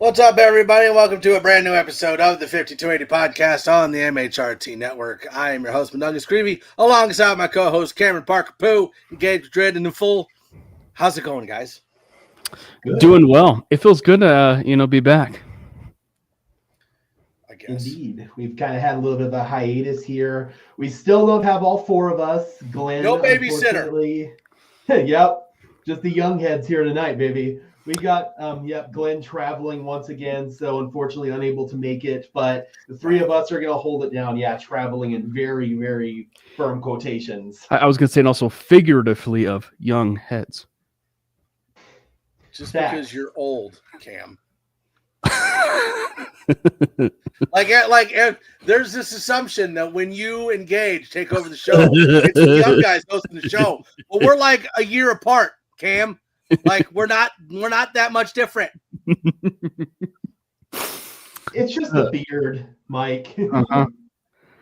What's up, everybody? Welcome to a brand new episode of the 5280 podcast on the MHRT network. I am your host, Douglas Creevy, alongside my co-host, Cameron Parker Pooh, engaged, dread, and in full. How's it going, guys? Good. Doing well. It feels good to, be back. I guess. Indeed. We've kind of had a little bit of a hiatus here. We still don't have all four of us. Glenn, no babysitter. Yep. Just the young heads here tonight, baby. We got, Glenn traveling once again, so unfortunately unable to make it. But the three of us are going to hold it down. Yeah, traveling in very, very firm quotations. I was going to say, and also figuratively of young heads. Just because you're old, Cam. like there's this assumption that when you engage, take over the show, it's the young guys hosting the show. But we're like a year apart, Cam. Like we're not that much different. It's just the beard, Mike. Uh-huh.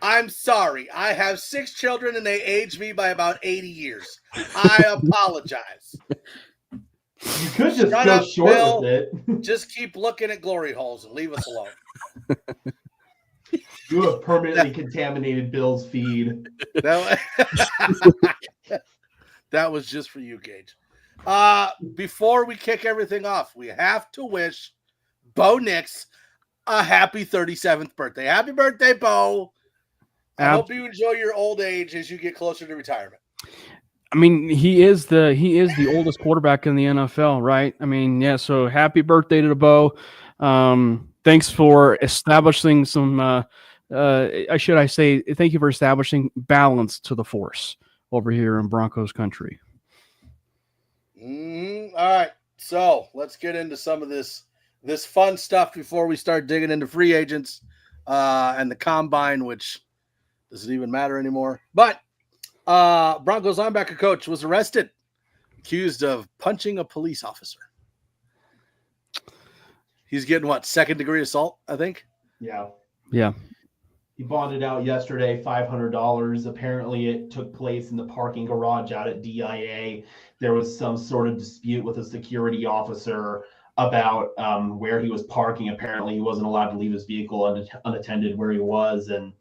I'm sorry. I have 6 children and they age me by about 80 years. I apologize. You could just go short Bill. with it. Just keep looking at glory holes and leave us alone. You have permanently contaminated Bill's feed. That was just for you, Gage. Before we kick everything off, we have to wish Bo Nix a happy 37th birthday. Happy birthday, Bo. I hope you enjoy your old age as you get closer to retirement. I mean, he is the oldest quarterback in the NFL, right? I mean, yeah, so happy birthday to the Bo. Thanks for establishing some thank you for establishing balance to the force over here in Broncos country. All right, so let's get into some of this fun stuff before we start digging into free agents and the combine, which doesn't even matter anymore. But Broncos linebacker coach was arrested, accused of punching a police officer. He's getting what, 2nd-degree assault, I think? Yeah. He bonded out yesterday, $500. Apparently, it took place in the parking garage out at DIA. There was some sort of dispute with a security officer about where he was parking. Apparently, he wasn't allowed to leave his vehicle unattended where he was, and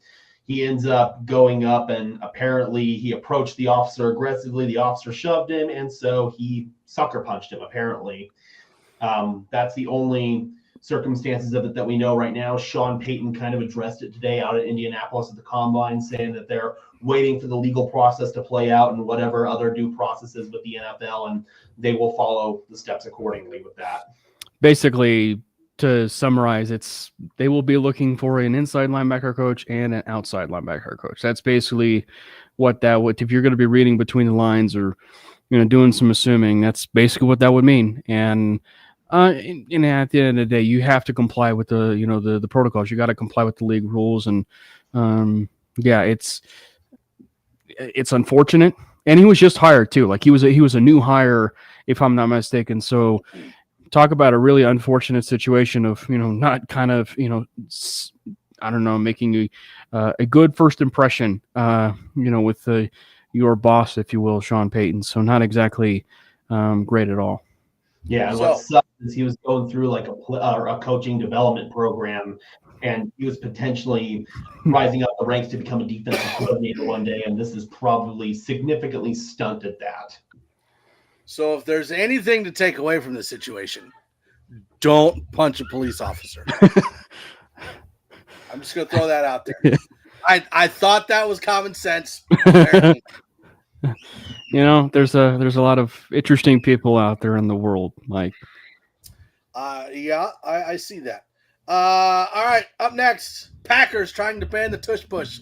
he ends up going up, and apparently he approached the officer aggressively. The officer shoved him, and so he sucker punched him, apparently. That's the only circumstances of it that we know right now. Sean Payton kind of addressed it today out at Indianapolis at the Combine, saying that they're waiting for the legal process to play out and whatever other due processes with the NFL, and they will follow the steps accordingly with that. Basically, to summarize, they will be looking for an inside linebacker coach and an outside linebacker coach. That's basically what that would, if you're going to be reading between the lines or doing some assuming, that's basically what that would mean. And at the end of the day, you have to comply with the protocols. You got to comply with the league rules, and it's unfortunate. And he was just hired too. Like he was a new hire, if I'm not mistaken. So talk about a really unfortunate situation of not kind of making a good first impression with your boss, if you will, Sean Payton. So not exactly great at all. Yeah, and what sucks is he was going through like a coaching development program, and he was potentially rising up the ranks to become a defensive coordinator one day, and this is probably significantly stunted that. So if there's anything to take away from this situation, don't punch a police officer. I'm just going to throw that out there. I thought that was common sense. There's a lot of interesting people out there in the world, Mike. I see that. All right, up next, Packers trying to ban the tush push.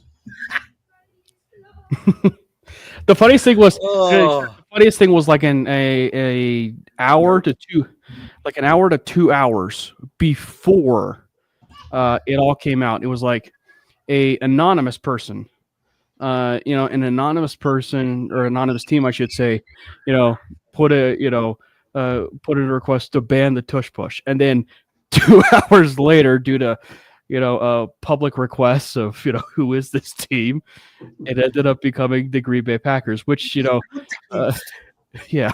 The funniest thing was like an hour to 2 hours before it all came out. It was like an anonymous person. An anonymous person or anonymous team, I should say, put a request to ban the tush push, and then 2 hours later, due to public requests of who is this team, it ended up becoming the Green Bay Packers, which yeah.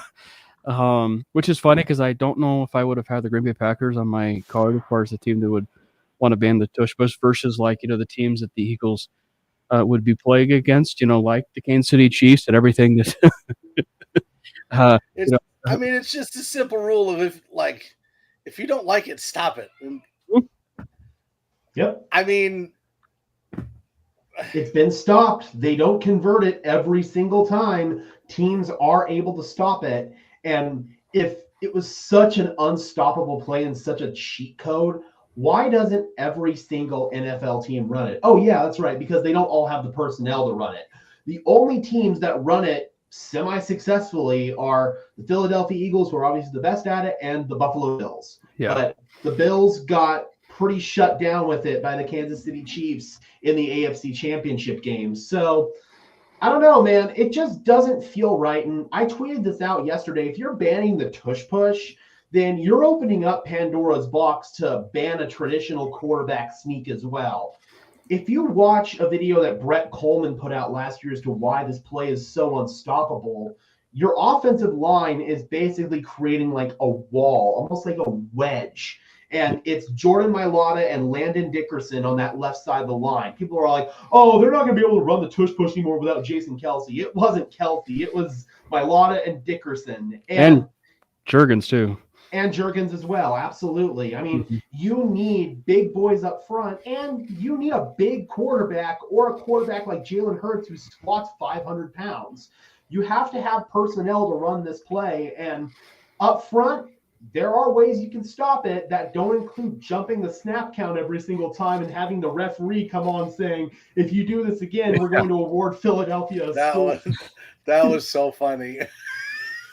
Which is funny because I don't know if I would have had the Green Bay Packers on my card as far as the team that would want to ban the tush push versus like the teams that the Eagles would be playing against. Like the Kansas City Chiefs and everything. That I mean, it's just a simple rule of if you don't like it, stop it. Yep. I mean, it's been stopped. They don't convert it every single time. Teams are able to stop it. And if it was such an unstoppable play and such a cheat code, why doesn't every single NFL team run it? Oh, yeah, that's right, because they don't all have the personnel to run it. The only teams that run it semi-successfully are the Philadelphia Eagles, who are obviously the best at it, and the Buffalo Bills. Yeah. But the Bills got pretty shut down with it by the Kansas City Chiefs in the AFC Championship game. So I don't know, man. It just doesn't feel right. And I tweeted this out yesterday. If you're banning the tush push, then you're opening up Pandora's box to ban a traditional quarterback sneak as well. If you watch a video that Brett Coleman put out last year as to why this play is so unstoppable, your offensive line is basically creating like a wall, almost like a wedge. And it's Jordan Mailata and Landon Dickerson on that left side of the line. People are like, oh, they're not going to be able to run the tush push anymore without Jason Kelsey. It wasn't Kelsey. It was Mailata and Dickerson. And Juergens, too. And Juergens as well. Absolutely. I mean, you need big boys up front, and you need a big quarterback or a quarterback like Jalen Hurts who squats 500 pounds. You have to have personnel to run this play. And up front, there are ways you can stop it that don't include jumping the snap count every single time and having the referee come on saying, if you do this again, we're going to award Philadelphia a score. That was so funny.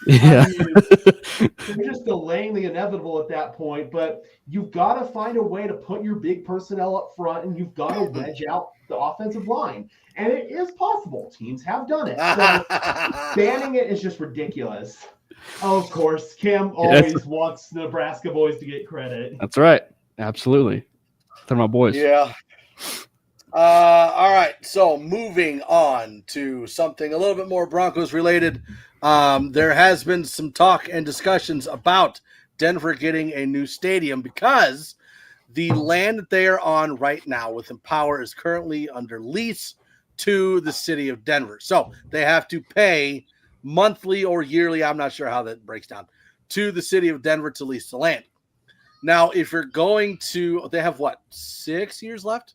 Yeah. I mean, you're just delaying the inevitable at that point, but you've got to find a way to put your big personnel up front, and you've got to wedge out the offensive line. And it is possible. Teams have done it. So banning it is just ridiculous. Oh, of course. Cam always wants Nebraska boys to get credit. That's right. Absolutely. They're my boys. Yeah. All right. So moving on to something a little bit more Broncos related. There has been some talk and discussions about Denver getting a new stadium because the land that they are on right now with Empower is currently under lease to the city of Denver. So they have to pay monthly or yearly, I'm not sure how that breaks down, to the city of Denver to lease the land. Now, if you're going to, they have what, 6 years left?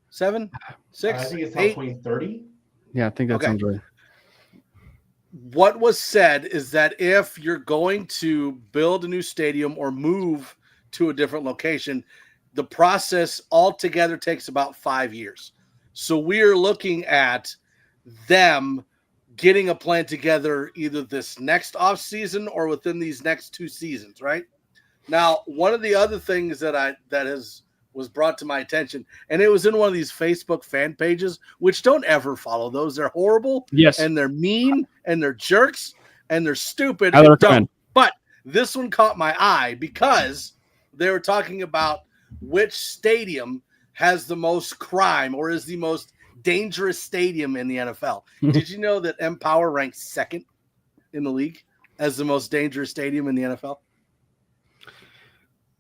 7? 6? I think it's 8? 2030. Yeah, I think that sounds right. What was said is that if you're going to build a new stadium or move to a different location, the process altogether takes about 5 years. So we are looking at them getting a plan together either this next off season or within these next 2 seasons, right? Now, one of the other things that was brought to my attention, and it was in one of these Facebook fan pages, which don't ever follow those. They're horrible. Yes. And they're mean and they're jerks and they're stupid. I and recommend. dumb. But this one caught my eye because they were talking about which stadium has the most crime or is the most dangerous stadium in the NFL. Did you know that Empower ranks second in the league as the most dangerous stadium in the NFL?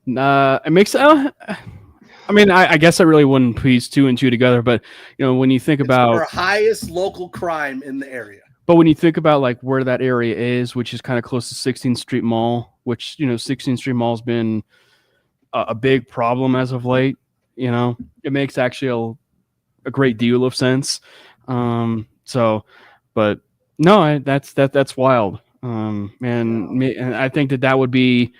It makes. I mean, I guess I really wouldn't piece 2 and 2 together, but when you think about our highest local crime in the area. But when you think about like where that area is, which is kind of close to 16th Street Mall, which 16th Street Mall has been a big problem as of late. It makes actually a great deal of sense. But no, that's wild. And I think that would be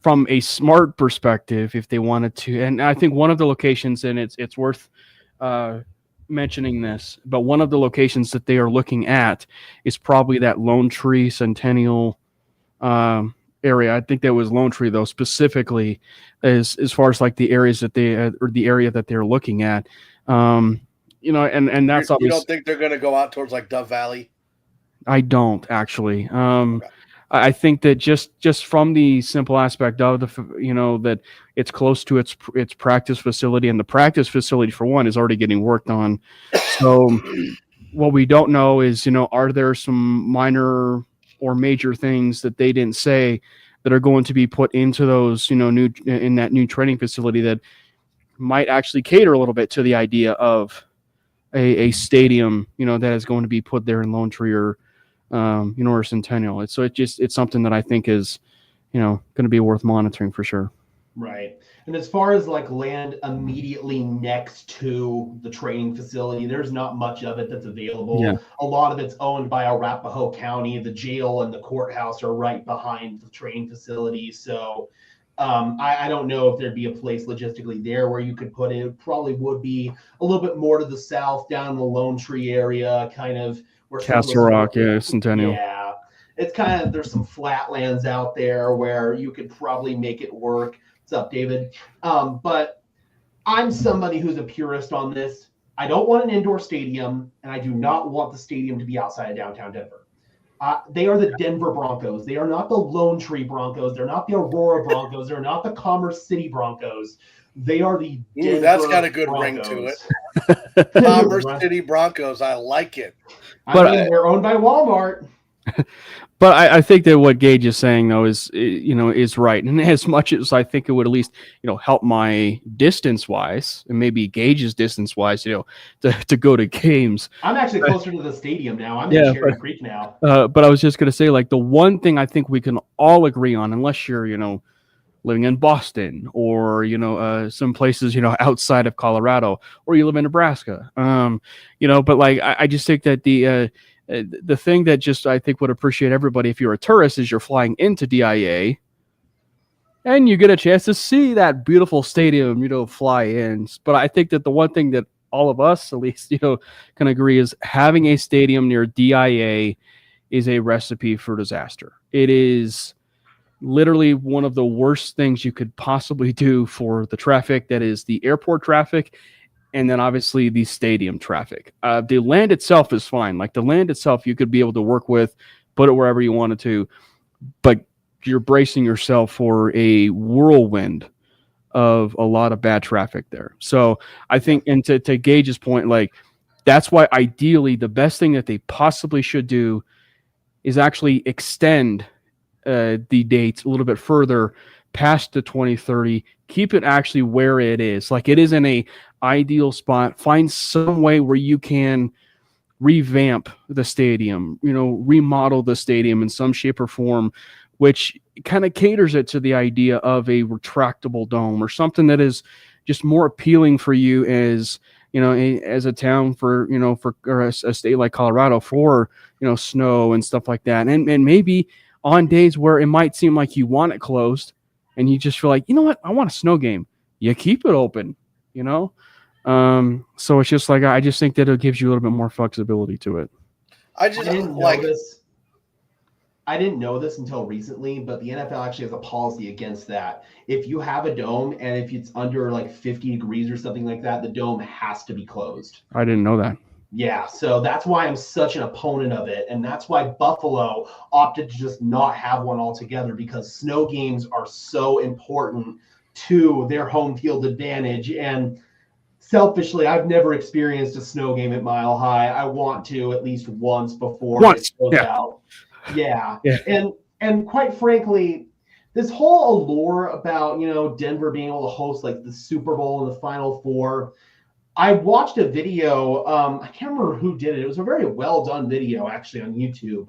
from a smart perspective if they wanted to. And I think one of the locations, and it's worth mentioning this, but one of the locations that they are looking at is probably that Lone Tree Centennial area. I think that was Lone Tree though, specifically as far as like the areas that they or the area that they're looking at. And that's obviously. You don't think they're going to go out towards like Dove Valley? I don't actually. Okay. I think that just from the simple aspect of that it's close to its practice facility, and the practice facility for one is already getting worked on. So what we don't know is are there some minor or major things that they didn't say that are going to be put into those, in that new training facility that might actually cater a little bit to the idea of a stadium, that is going to be put there in Lone Tree or Centennial. It's something that I think is, going to be worth monitoring for sure. Right. And as far as like land immediately next to the training facility, there's not much of it that's available. Yeah. A lot of it's owned by Arapahoe County. The jail and the courthouse are right behind the training facility. So I don't know if there'd be a place logistically there where you could put it. It probably would be a little bit more to the south, down in the Lone Tree area, kind of where Castle Rock, Centennial. Yeah. It's kind of, there's some flatlands out there where you could probably make it work. What's up, David? But I'm somebody who's a purist on this. I don't want an indoor stadium, and I do not want the stadium to be outside of downtown Denver. They are the Denver Broncos. They are not the Lone Tree Broncos. They're not the Aurora Broncos. They're not the Commerce City Broncos. They are the Denver that's got a good Broncos. ring to it. Commerce City Broncos. I like it. They're owned by Walmart. But I think that what Gage is saying, though, is right. And as much as I think it would at least, help my distance-wise, and maybe Gage's distance-wise, to go to games. I'm actually closer to the stadium now. I'm in Cherry Creek now. But I was just going to say, like, the one thing I think we can all agree on, unless you're, living in Boston or, some places, outside of Colorado, or you live in Nebraska, but, like, I just think that the thing that just I think would appreciate everybody if you're a tourist is you're flying into DIA and you get a chance to see that beautiful stadium, fly in. But I think that the one thing that all of us, at least, can agree is having a stadium near DIA is a recipe for disaster. It is literally one of the worst things you could possibly do for the traffic that is the airport traffic. And then obviously the stadium traffic. The land itself is fine. Like the land itself, you could be able to work with, put it wherever you wanted to, but you're bracing yourself for a whirlwind of a lot of bad traffic there. So I think, and to Gage's point, like that's why ideally the best thing that they possibly should do is actually extend the dates a little bit further past the 2030, keep it actually where it is. Like it is in a ideal spot. Find some way where you can revamp the stadium, remodel the stadium in some shape or form, which kind of caters it to the idea of a retractable dome or something that is just more appealing for you as, as a town for a state like Colorado for, snow and stuff like that. And maybe on days where it might seem like you want it closed, and you just feel like, you know what, I want a snow game. You keep it open, So it's just like, I just think that it gives you a little bit more flexibility to it. I didn't know this until recently, but the NFL actually has a policy against that. If you have a dome and if it's under like 50 degrees or something like that, the dome has to be closed. I didn't know that. Yeah, so that's why I'm such an opponent of it. And that's why Buffalo opted to just not have one altogether, because snow games are so important to their home field advantage. And selfishly, I've never experienced a snow game at Mile High. I want to at least once before it goes out. Yeah. And quite frankly, this whole allure about, Denver being able to host like the Super Bowl and the Final Four, I watched a video, I can't remember who did it. It was a very well done video actually on YouTube,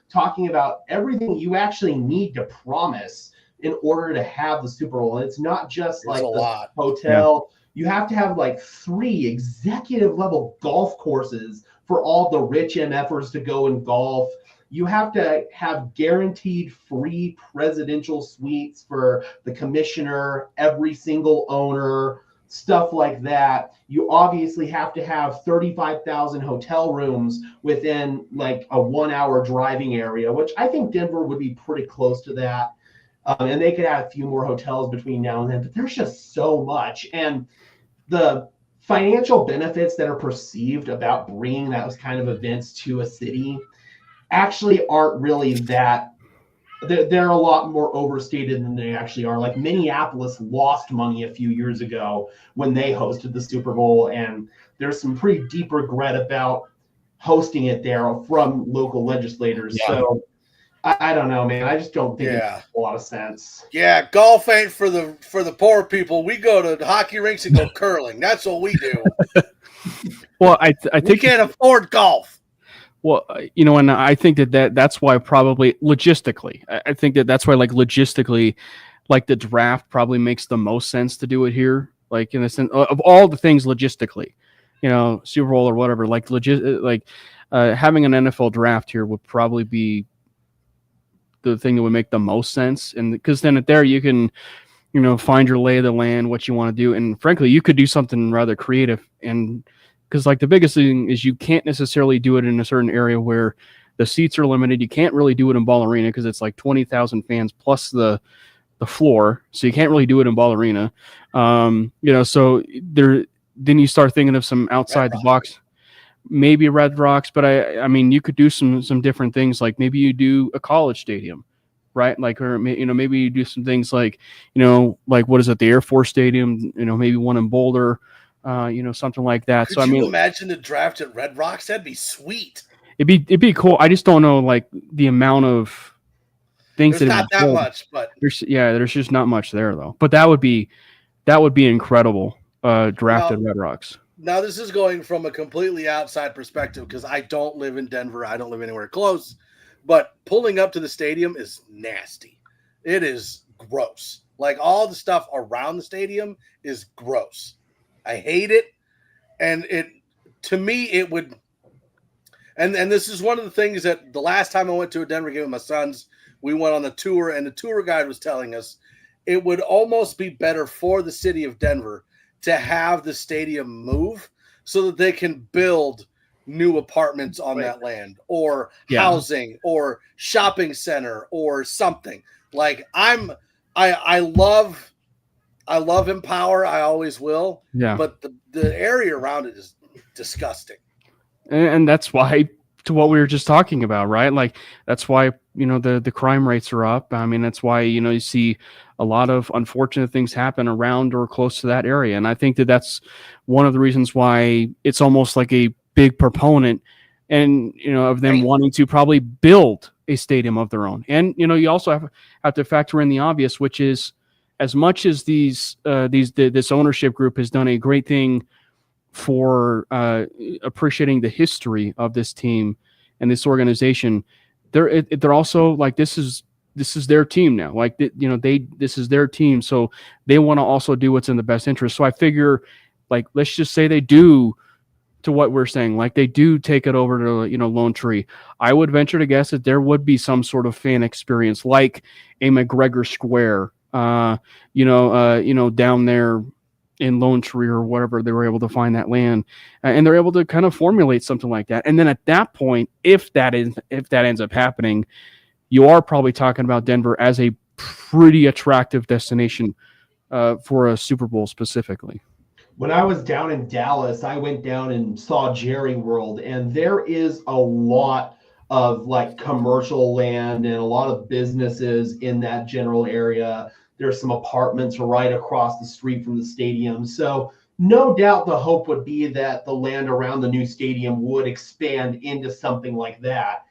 talking about everything you actually need to promise in order to have the Super Bowl. And it's not just like the hotel. Yeah. You have to have like 3 executive level golf courses for all the rich MFers to go and golf. You have to have guaranteed free presidential suites for the commissioner, every single owner, stuff like that. You obviously have to have 35,000 hotel rooms within like a 1-hour driving area, which I think Denver would be pretty close to that. And they could add a few more hotels between now and then, but there's just so much. And the financial benefits that are perceived about bringing those kind of events to a city actually aren't really that. They're a lot more overstated than they actually are. Like Minneapolis lost money a few years ago when they hosted the Super Bowl, and there's some pretty deep regret about hosting it there from local legislators. Yeah. So I don't know, man. I just don't think it Yeah. makes a lot of sense. Yeah, golf ain't for the poor people. We go to the hockey rinks and go curling. That's what we do. Well, I We think can't afford golf. well, and I think that's why probably logistically, I think that's why like logistically, like the draft probably makes the most sense to do it here. Like in the sense of all the things logistically, Super Bowl or whatever, like having an NFL draft here would probably be the thing that would make the most sense. And because then there you can, find your lay of the land, what you want to do. And frankly, you could do something rather creative. And because like the biggest thing is you can't necessarily do it in a certain area where the seats are limited. You can't really do it in Ball Arena because it's like 20,000 fans plus the floor. So you can't really do it in Ball Arena. So then you start thinking of some outside the box, maybe Red Rocks, but I mean, you could do some different things. Like maybe you do a college stadium, right? Like, or maybe you do some things like, like what is it, the Air Force Stadium? Maybe one in Boulder, something like that. Could you imagine the draft at Red Rocks? That'd be sweet. It'd be cool. I just don't know like the amount of things. There's not that much, but there's just not much there though. But that would be incredible. Draft at Red Rocks. Now, this is going from a completely outside perspective because I don't live in Denver. I don't live anywhere close. But pulling up to the stadium is nasty. It is gross. Like all the stuff around the stadium is gross. I hate it. And to me, it would. And this is one of the things that the last time I went to a Denver game with my sons, we went on a tour and the tour guide was telling us it would almost be better for the city of Denver to have the stadium move so that they can build new apartments on that land or housing or shopping center or something. Like I love Empower. I always will. Yeah. But the area around it is disgusting. And that's why, to what we were just talking about, right? Like that's why, the crime rates are up. I mean, that's why, you see a lot of unfortunate things happen around or close to that area. And I think that's one of the reasons why it's almost like a big proponent and, of them wanting to probably build a stadium of their own. And, you also have to factor in the obvious, which is as much as this ownership group has done a great thing for appreciating the history of this team and this organization, they're also like, this is their team now. Like, this is their team. So they want to also do what's in the best interest. So I figure, like, let's just say they do, to what we're saying, like they do take it over to, Lone Tree. I would venture to guess that there would be some sort of fan experience, like a McGregor Square, down there in Lone Tree or whatever. They were able to find that land, and they're able to kind of formulate something like that. And then at that point, if that ends up happening, you are probably talking about Denver as a pretty attractive destination for a Super Bowl specifically. When I was down in Dallas, I went down and saw Jerry World, and there is a lot of like commercial land and a lot of businesses in that general area. There's some apartments right across the street from the stadium. So no doubt the hope would be that the land around the new stadium would expand into something like that.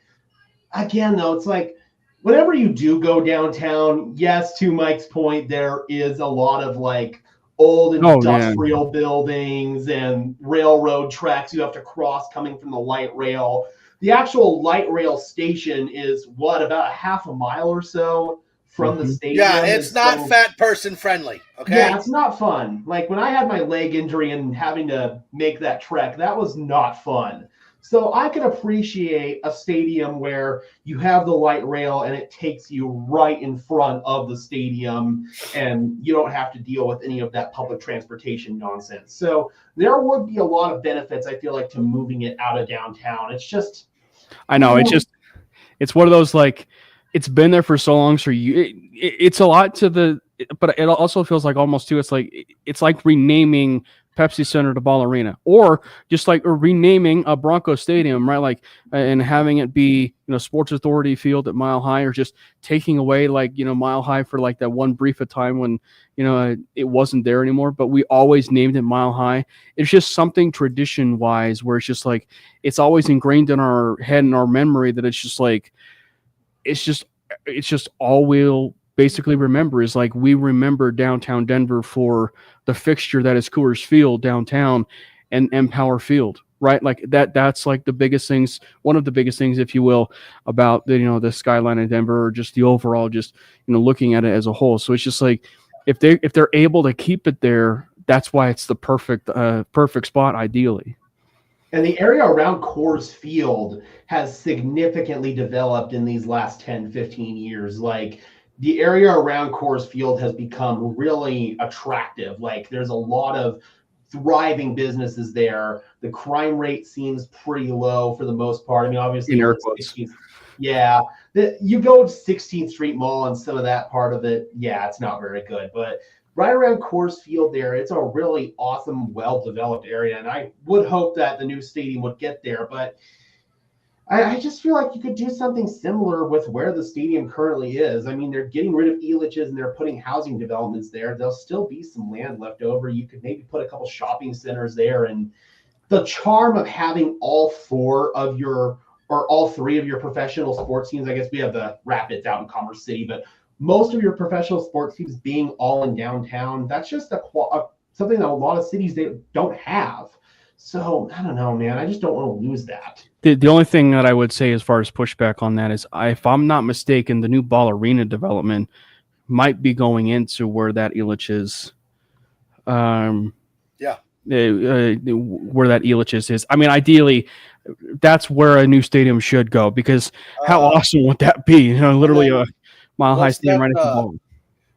Again, though, it's like whenever you do go downtown, yes, to Mike's point, there is a lot of like old industrial buildings and railroad tracks you have to cross coming from the light rail. The actual light rail station is about a half a mile or so from the stadium. Yeah, it's not fat person friendly. Okay. Yeah, it's not fun. Like when I had my leg injury and having to make that trek, that was not fun. So I can appreciate a stadium where you have the light rail and it takes you right in front of the stadium and you don't have to deal with any of that public transportation nonsense. So there would be a lot of benefits, I feel like, to moving it out of downtown. It's just... I know, it's one of those, like, it's been there for so long, so it's a lot to the... But it also feels like almost, too, it's like renaming Pepsi Center to Ball Arena, or just like renaming a Broncos Stadium, right? Like, and having it be, Sports Authority Field at Mile High, or just taking away like, Mile High for like that one brief of time when, it wasn't there anymore, but we always named it Mile High. It's just something tradition wise where it's just like, it's always ingrained in our head and our memory that it's just like, it's just all we'll basically remember is like we remember downtown Denver for the fixture that is Coors Field downtown and Empower Field, right? Like that's like the biggest things, one of the biggest things, if you will, about the skyline of Denver, or just the overall, just looking at it as a whole. So it's just like if they're able to keep it there, that's why it's the perfect spot ideally. And the area around Coors Field has significantly developed in these last 10, 15 years. Like the area around Coors Field has become really attractive. Like there's a lot of thriving businesses there. The crime rate seems pretty low for the most part. I mean, obviously, you go to 16th Street Mall and some of that part of it. Yeah, it's not very good, but right around Coors Field there, it's a really awesome, well-developed area, and I would hope that the new stadium would get there, but I just feel like you could do something similar with where the stadium currently is. I mean, they're getting rid of Elitch's and they're putting housing developments there. There'll still be some land left over. You could maybe put a couple shopping centers there, and the charm of having all three of your professional sports teams, I guess we have the Rapids out in Commerce City, but most of your professional sports teams being all in downtown, that's just something that a lot of cities they don't have. So I don't know, man. I just don't want to lose that. The only thing that I would say as far as pushback on that is, if I'm not mistaken, the new Ball Arena development might be going into where that Elitch's, where that Elitch's is. I mean, ideally, that's where a new stadium should go, because how awesome would that be? Literally a mile-high stadium right at the ball.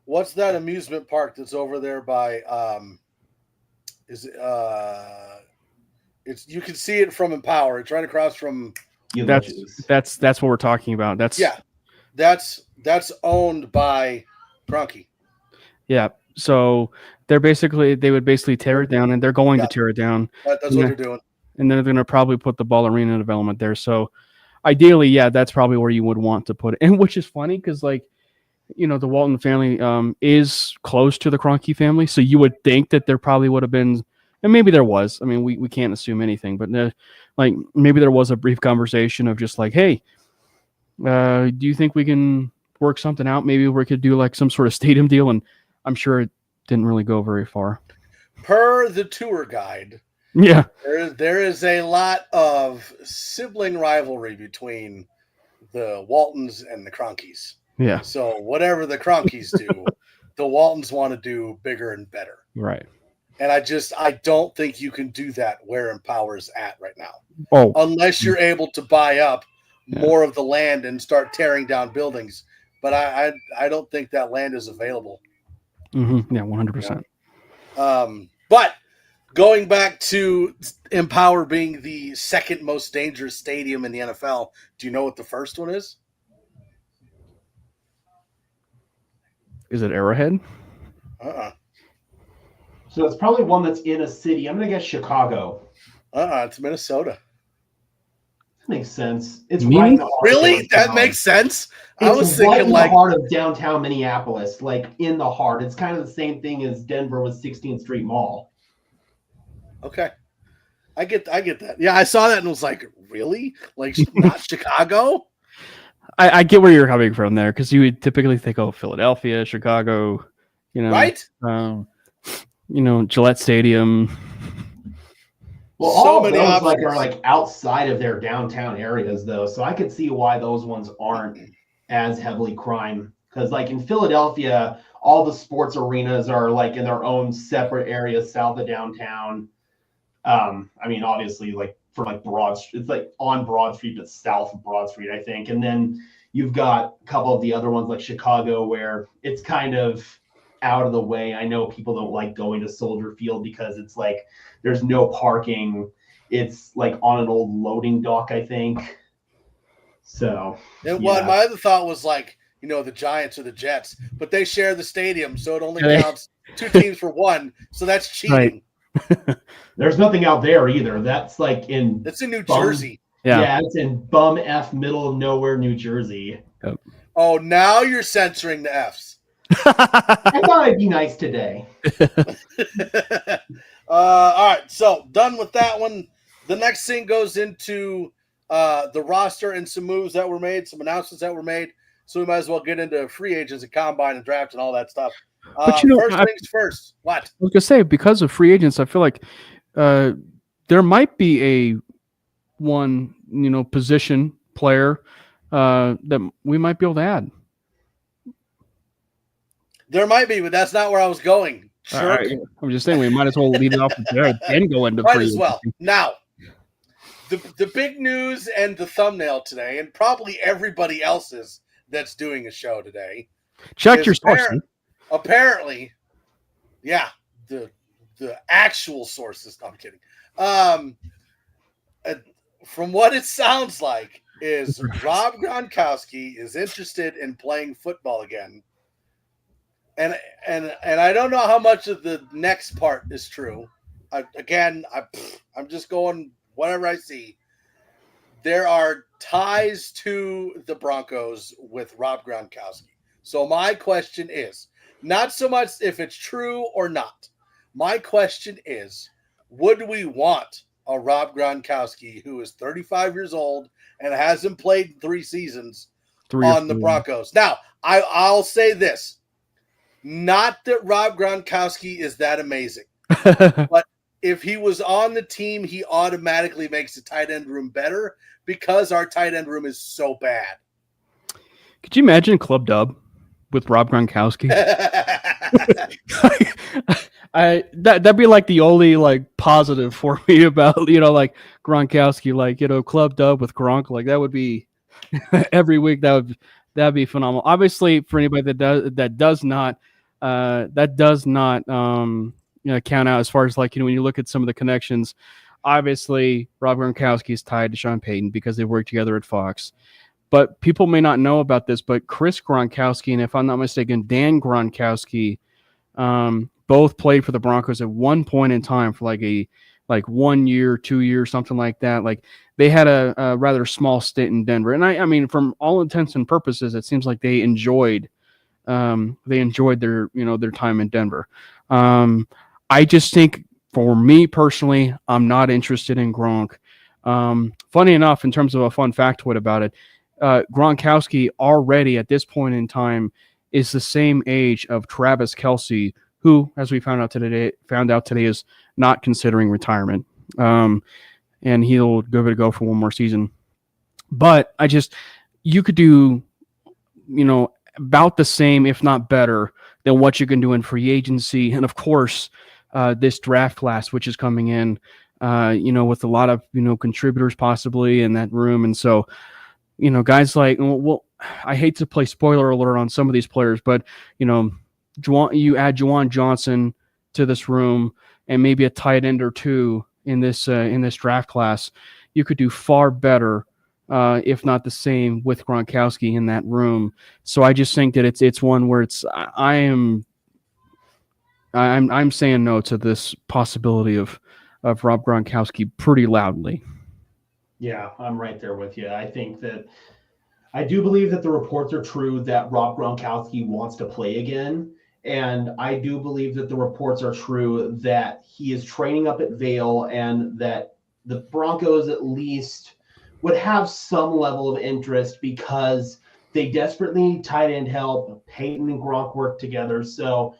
What's that amusement park that's over there by? You can see it from Empower. It's right across from. That's what we're talking about. That's owned by Gronk. Yeah. So they would basically tear it down, and they're going to tear it down. That's what they're doing. And they're going to probably put the Ball Arena development there. So ideally, yeah, that's probably where you would want to put it. And which is funny because, like, the Walton family is close to the Kroenke family. So you would think that there probably would have been, and maybe there was. I mean, we can't assume anything, but like maybe there was a brief conversation of just like, hey, do you think we can work something out? Maybe we could do like some sort of stadium deal. And I'm sure it didn't really go very far. Per the tour guide, yeah, there is a lot of sibling rivalry between the Waltons and the Kroenkes. Yeah. So whatever the Kroenkes do, the Waltons want to do bigger and better. Right. And I don't think you can do that where Empower's at right now. Oh, unless you're able to buy up more of the land and start tearing down buildings. But I don't think that land is available. Mm-hmm. Yeah, 100%. But going back to Empower being the second most dangerous stadium in the NFL, do you know what the first one is? Is it Arrowhead? So it's probably one that's in a city. I'm going to guess Chicago. It's Minnesota. That makes sense. It's right in the heart really? That makes sense? I was thinking in the heart of downtown Minneapolis, like in the heart. It's kind of the same thing as Denver with 16th Street Mall. Okay. I get that. Yeah, I saw that and was like, really? Like, not Chicago? I get where you're coming from there, because you would typically think, Philadelphia, Chicago, right? Gillette Stadium. Well, all of those are outside of their downtown areas, though, so I could see why those ones aren't as heavily crime. Because, like in Philadelphia, all the sports arenas are in their own separate areas south of downtown. I mean, obviously, for Broad Street, it's on Broad Street, but south of Broad Street, I think. And then you've got a couple of the other ones like Chicago, where it's kind of out of the way. I know people don't like going to Soldier Field because it's there's no parking. It's on an old loading dock, I think. So my other thought was the Giants or the Jets, but they share the stadium, so it only counts two teams for one. So that's cheating. Right. There's nothing out there either. That's it's in New Jersey. Yeah, it's in bum F middle of nowhere, New Jersey. Yep. Oh, now you're censoring the Fs. I thought I'd be nice today. All right, so done with that one. The next thing goes into the roster and some moves that were made, some announcements that were made. so we might as well get into free agents and combine and draft and all that stuff. But First things first. What? I was gonna say, because of free agents, I feel like there might be a one position player that we might be able to add. There might be, but that's not where I was going. Jerk. I'm just saying we might as well leave it off there and go into might free as well. agency. Now, the big news and the thumbnail today, and probably everybody else's that's doing a show today. Check your sources. Apparently, yeah, the actual sources. No, I'm kidding. From what it sounds like, is Rob Gronkowski is interested in playing football again. And I don't know how much of the next part is true. I'm just going whatever I see. There are ties to the Broncos with Rob Gronkowski. So my question is, not so much if it's true or not. My question is, would we want a Rob Gronkowski who is 35 years old and hasn't played 3 seasons on the Broncos? Now, I'll say this. Not that Rob Gronkowski is that amazing, but if he was on the team, he automatically makes the tight end room better because our tight end room is so bad. Could you imagine Club Dub with Rob Gronkowski? That'd be like the only like positive for me about like Gronkowski, like Club Dub with Gronk, like that would be every week. That'd be phenomenal. Obviously, for anybody that does not count out as far as when you look at some of the connections. Obviously, Rob Gronkowski is tied to Sean Payton because they worked together at Fox. But people may not know about this, but Chris Gronkowski and, if I'm not mistaken, Dan Gronkowski, both played for the Broncos at one point in time for like 1 year, 2 years, something like that. Like they had a rather small stint in Denver, and I mean, from all intents and purposes, it seems like they enjoyed their their time in Denver. I just think, for me personally, I'm not interested in Gronk. Funny enough, in terms of a fun factoid about it, Gronkowski already at this point in time is the same age of Travis Kelce, who, as we found out today, is not considering retirement. And he'll give it a go for one more season. But you could do, about the same, if not better, than what you can do in free agency. And of course, this draft class, which is coming in, with a lot of, contributors possibly in that room. And so, guys like, well, I hate to play spoiler alert on some of these players, but, you add Juwan Johnson to this room and maybe a tight end or two in this draft class, you could do far better, if not the same, with Gronkowski in that room. So I just think that it's one where I'm saying no to this possibility of Rob Gronkowski pretty loudly. Yeah, I'm right there with you. I do believe that the reports are true that Rob Gronkowski wants to play again. And I do believe that the reports are true that he is training up at Vail and that the Broncos at least would have some level of interest because they desperately need tight end help. Peyton and Gronk work together. So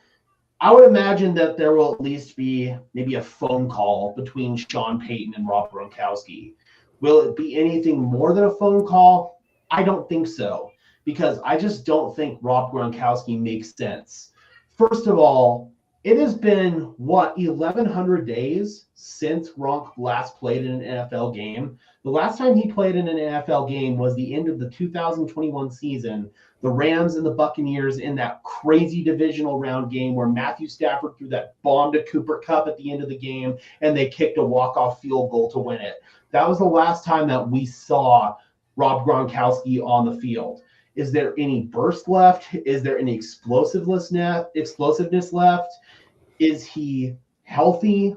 I would imagine that there will at least be maybe a phone call between Sean Payton and Rob Gronkowski. Will it be anything more than a phone call? I don't think so, because I just don't think Rob Gronkowski makes sense. First of all, it has been, 1,100 days since Gronk last played in an NFL game. The last time he played in an NFL game was the end of the 2021 season. The Rams and the Buccaneers in that crazy divisional round game where Matthew Stafford threw that bomb to Cooper Kupp at the end of the game, and they kicked a walk-off field goal to win it. That was the last time that we saw Rob Gronkowski on the field. Is there any burst left? Is there any explosiveness left? Is he healthy?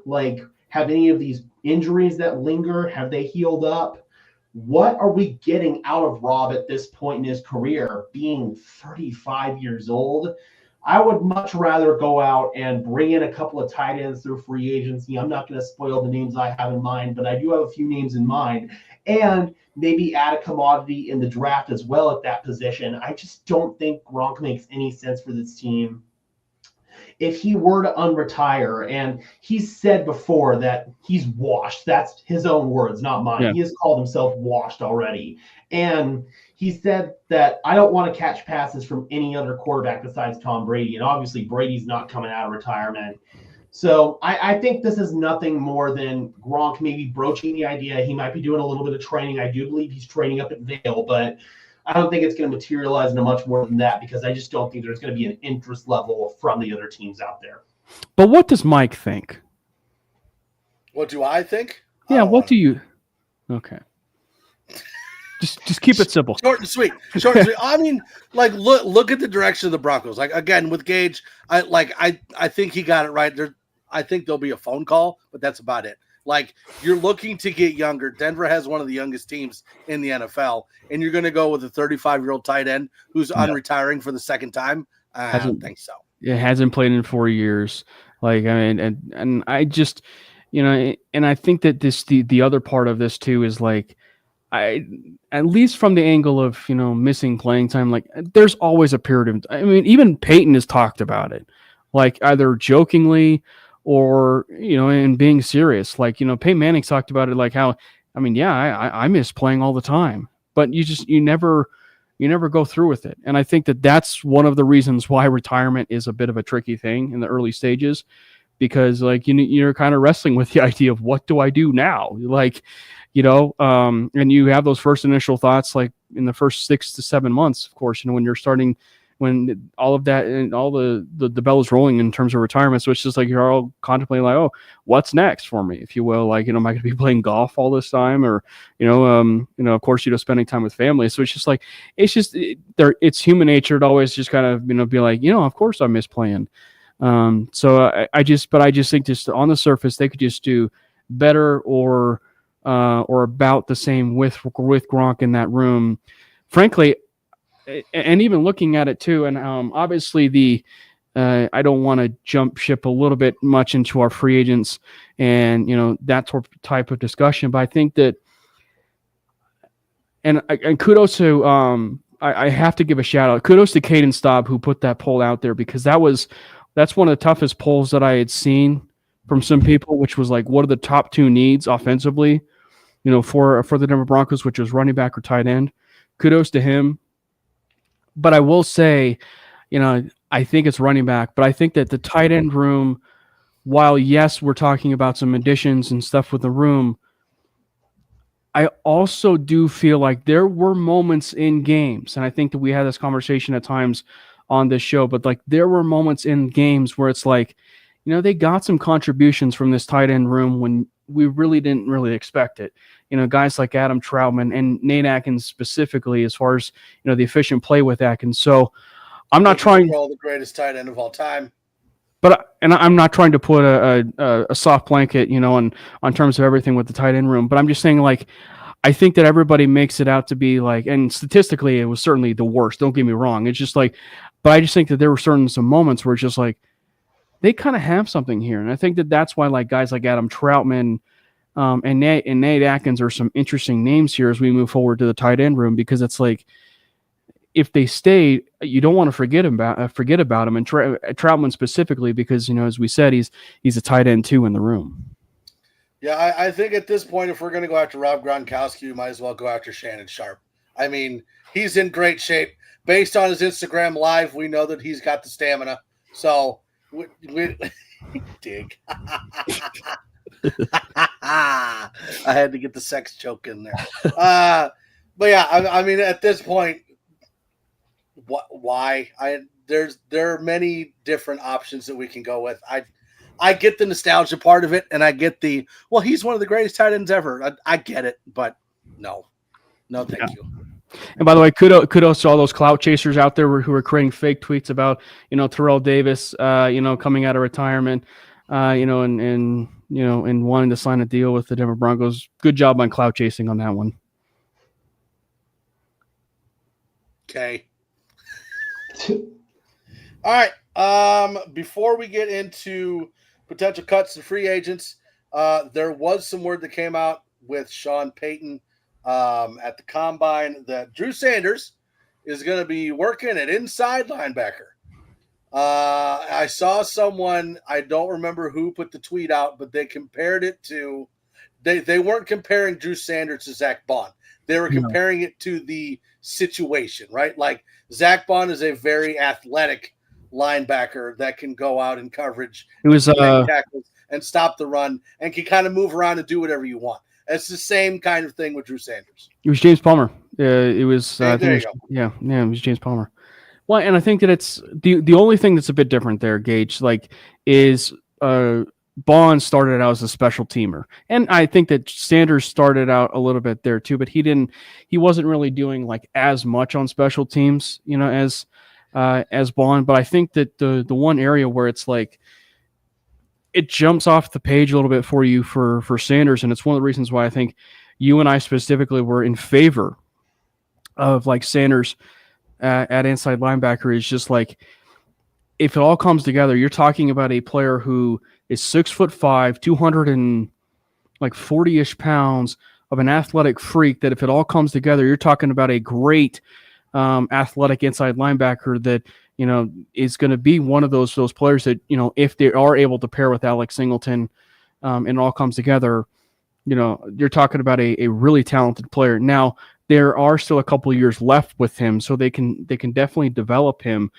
Have any of these injuries that linger, have they healed up? What are we getting out of Rob at this point in his career, being 35 years old? I would much rather go out and bring in a couple of tight ends through free agency. I'm not going to spoil the names I have in mind, but I do have a few names in mind. And maybe add a commodity in the draft as well at that position. I just don't think Gronk makes any sense for this team. If he were to unretire, and he's said before that he's washed, that's his own words, not mine. Yeah. He has called himself washed already. And he said that I don't want to catch passes from any other quarterback besides Tom Brady. And obviously Brady's not coming out of retirement. So I think this is nothing more than Gronk maybe broaching the idea. He might be doing a little bit of training. I do believe he's training up at Vail, but I don't think it's going to materialize into much more than that because I just don't think there's going to be an interest level from the other teams out there. But what does Mike think? What do I think? Yeah, what do you? Okay. Just keep it simple. Short and sweet. Short and sweet. I mean, like look at the direction of the Broncos. Like again with Gage, I think he got it right. I think there'll be a phone call, but that's about it. Like you're looking to get younger. Denver has one of the youngest teams in the NFL, and you're going to go with a 35-year-old tight end who's unretiring for the second time. I don't think so. It hasn't played in 4 years. Like I mean, and I just, and I think that the other part of this too is like. At least from the angle of, missing playing time, like there's always a period of, I mean, even Peyton has talked about it, like either jokingly or, and being serious. Like, Peyton Manning's talked about it, like how, I mean, yeah, I miss playing all the time, but you never go through with it. And I think that that's one of the reasons why retirement is a bit of a tricky thing in the early stages, because like, you're kind of wrestling with the idea of what do I do now? Like, and you have those first initial thoughts, like in the first 6 to 7 months, of course, when you're starting, when all of that and all the bell is rolling in terms of retirement. So it's just like, you're all contemplating like, oh, what's next for me, if you will? Like, am I going to be playing golf all this time? Or, of course, spending time with family. So it's just like, it's human nature to always just kind of, be like, of course I miss playing. So I just think just on the surface, they could just do better or about the same with Gronk in that room, frankly, and even looking at it too. And obviously I don't want to jump ship a little bit much into our free agents and that type of discussion, but I think that, and kudos to I have to give a shout out. Kudos to Caden Staub who put that poll out there, because that's one of the toughest polls that I had seen from some people, which was like, what are the top 2 needs offensively, for the Denver Broncos, which was running back or tight end. Kudos to him. But I will say, I think it's running back, but I think that the tight end room, while yes, we're talking about some additions and stuff with the room, I also do feel like there were moments in games, and I think that we had this conversation at times on this show, but like there were moments in games where it's like, they got some contributions from this tight end room when we really didn't really expect it. Guys like Adam Troutman and Nate Atkins specifically, as far as, the efficient play with Atkins. So I'm not trying to the greatest tight end of all time. But I'm not trying to put a soft blanket, on terms of everything with the tight end room. But I'm just saying, like, I think that everybody makes it out to be like, and statistically, it was certainly the worst. Don't get me wrong. It's just like, but I just think that there were some moments where it's just like, they kind of have something here. And I think that that's why like guys like Adam Troutman and Nate Atkins are some interesting names here as we move forward to the tight end room, because it's like, if they stay, you don't want to forget about him, and Troutman specifically, because as we said, he's a tight end too in the room. Yeah, I think at this point, if we're going to go after Rob Gronkowski, we might as well go after Shannon Sharp. I mean, he's in great shape. Based on his Instagram live, we know that he's got the stamina. So we dig. I had to get the sex joke in there. But yeah, I mean, at this point, why? There are many different options that we can go with. I get the nostalgia part of it, and I get he's one of the greatest tight ends ever. I get it, but no, thank you. And by the way, kudos to all those clout chasers out there who are creating fake tweets about Terrell Davis, coming out of retirement, and wanting to sign a deal with the Denver Broncos. Good job on clout chasing on that one. Okay. All right. Before we get into potential cuts and free agents, there was some word that came out with Sean Payton at the combine that Drew Sanders is going to be working at inside linebacker. I saw someone, I don't remember who put the tweet out, but they compared it to, they weren't comparing Drew Sanders to Zach Bond. They were comparing it to the situation, right? Like Zach Bond is a very athletic linebacker that can go out in coverage, It was tackles and stop the run, and can kind of move around and do whatever you want. It's the same kind of thing with Drew Sanders. It was James Palmer. It was. There you go. Yeah, it was James Palmer. Well, and I think that it's the only thing that's a bit different there, Gage. Like, is Bond started out as a special teamer, and I think that Sanders started out a little bit there too, but he wasn't really doing like as much on special teams, as Bond. But I think that the one area where it's like it jumps off the page a little bit for you for Sanders, and it's one of the reasons why I think you and I specifically were in favor of like Sanders at inside linebacker, is just like, if it all comes together, you're talking about a player who is 6'5", 240-ish pounds, of an athletic freak, that if it all comes together, you're talking about a great athletic inside linebacker that, is going to be one of those players that, if they are able to pair with Alex Singleton, and it all comes together, you're talking about a really talented player. Now, there are still a couple of years left with him, so they can definitely develop him.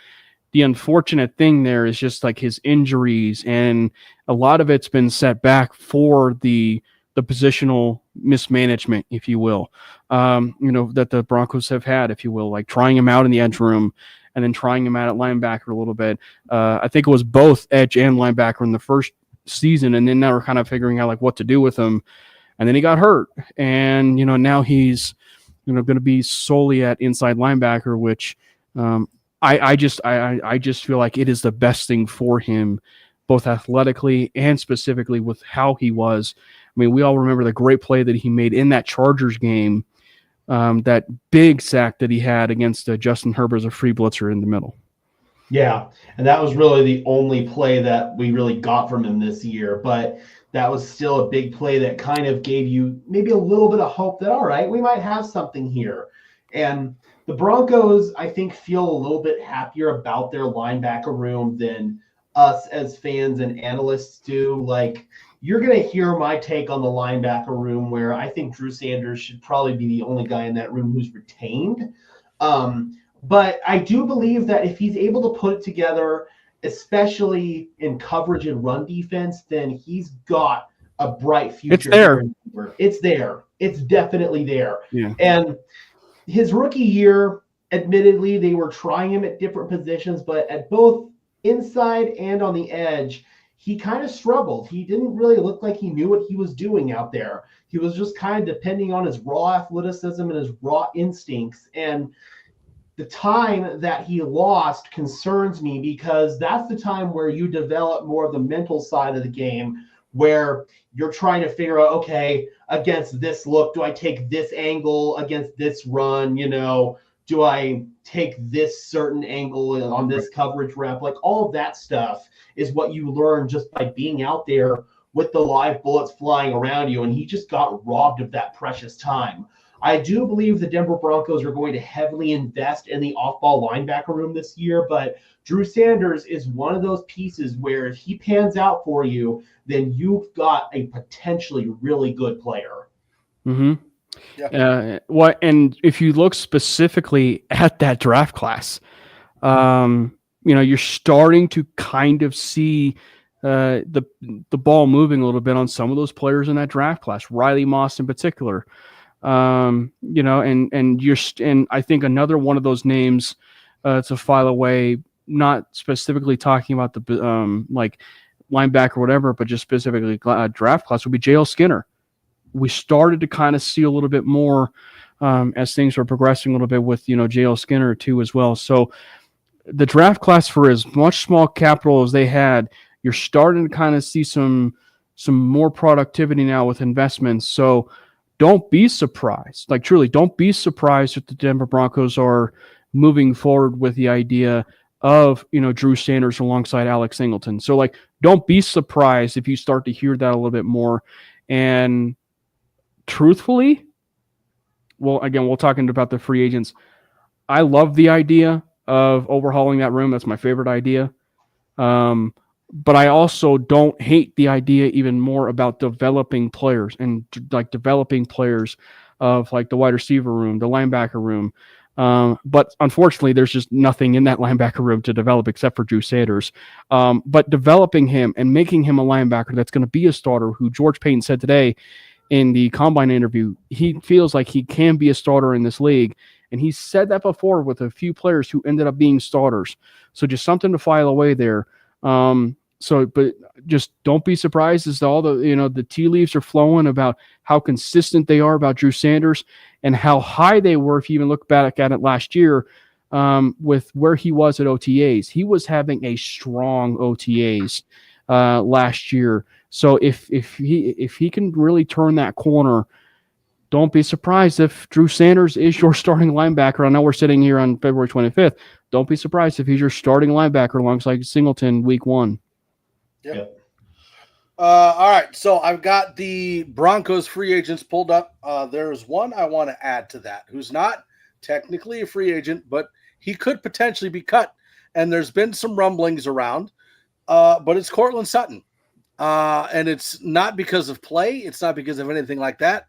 The unfortunate thing there is just like his injuries, and a lot of it's been set back for the positional mismanagement, if you will, that the Broncos have had, if you will, like trying him out in the edge room and then trying him out at linebacker a little bit. I think it was both edge and linebacker in the first season, and then now we're kind of figuring out like what to do with him. And then he got hurt, and now he's going to be solely at inside linebacker, which I just feel like it is the best thing for him, both athletically and specifically with how he was. I mean, we all remember the great play that he made in that Chargers game, that big sack that he had against Justin Herbert as a free blitzer in the middle. Yeah, and that was really the only play that we really got from him this year. But that was still a big play that kind of gave you maybe a little bit of hope that, all right, we might have something here. And the Broncos, I think, feel a little bit happier about their linebacker room than us as fans and analysts do. Like, you're going to hear my take on the linebacker room, where I think Drew Sanders should probably be the only guy in that room who's retained. But I do believe that if he's able to put it together, especially in coverage and run defense, then he's got a bright future. It's there. It's there. It's definitely there. Yeah. And his rookie year, admittedly, they were trying him at different positions, but at both inside and on the edge, he kind of struggled. He didn't really look like he knew what he was doing out there. He was just kind of depending on his raw athleticism and his raw instincts. And the time that he lost concerns me, because that's the time where you develop more of the mental side of the game, where you're trying to figure out, okay, against this look, do I take this angle against this run? Do I take this certain angle on this coverage rep? Like, all of that stuff is what you learn just by being out there with the live bullets flying around you. And he just got robbed of that precious time. I do believe the Denver Broncos are going to heavily invest in the off-ball linebacker room this year, but Drew Sanders is one of those pieces where if he pans out for you, then you've got a potentially really good player. Mm-hmm. Yeah. And if you look specifically at that draft class, you're starting to kind of see the ball moving a little bit on some of those players in that draft class, Riley Moss in particular. And I think another one of those names to file away, not specifically talking about the like linebacker or whatever, but just specifically draft class, would be J.L. Skinner. We started to kind of see a little bit more as things were progressing a little bit with J.L. Skinner too as well. So the draft class, for as much small capital as they had, you're starting to kind of see some more productivity now with investments. So don't be surprised. Like, truly, don't be surprised if the Denver Broncos are moving forward with the idea of, Drew Sanders alongside Alex Singleton. So, like, don't be surprised if you start to hear that a little bit more. And truthfully, well, again, we're talking about the free agents. I love the idea of overhauling that room. That's my favorite idea. But I also don't hate the idea even more about developing players and like developing players of like the wide receiver room, the linebacker room. But unfortunately, there's just nothing in that linebacker room to develop except for Drew Sanders. But developing him and making him a linebacker that's going to be a starter, who George Payton said today in the Combine interview, he feels like he can be a starter in this league. And he said that before with a few players who ended up being starters. So just something to file away there. But just don't be surprised as all the, the tea leaves are flowing about how consistent they are about Drew Sanders and how high they were. If you even look back at it last year, with where he was at OTAs, he was having a strong OTAs, last year. So if he can really turn that corner, don't be surprised if Drew Sanders is your starting linebacker. I know we're sitting here on February 25th. Don't be surprised if he's your starting linebacker alongside Singleton week 1. Yep. All right. So I've got the Broncos free agents pulled up. There's one I want to add to that who's not technically a free agent, but he could potentially be cut. And there's been some rumblings around, but it's Courtland Sutton. And it's not because of play. It's not because of anything like that.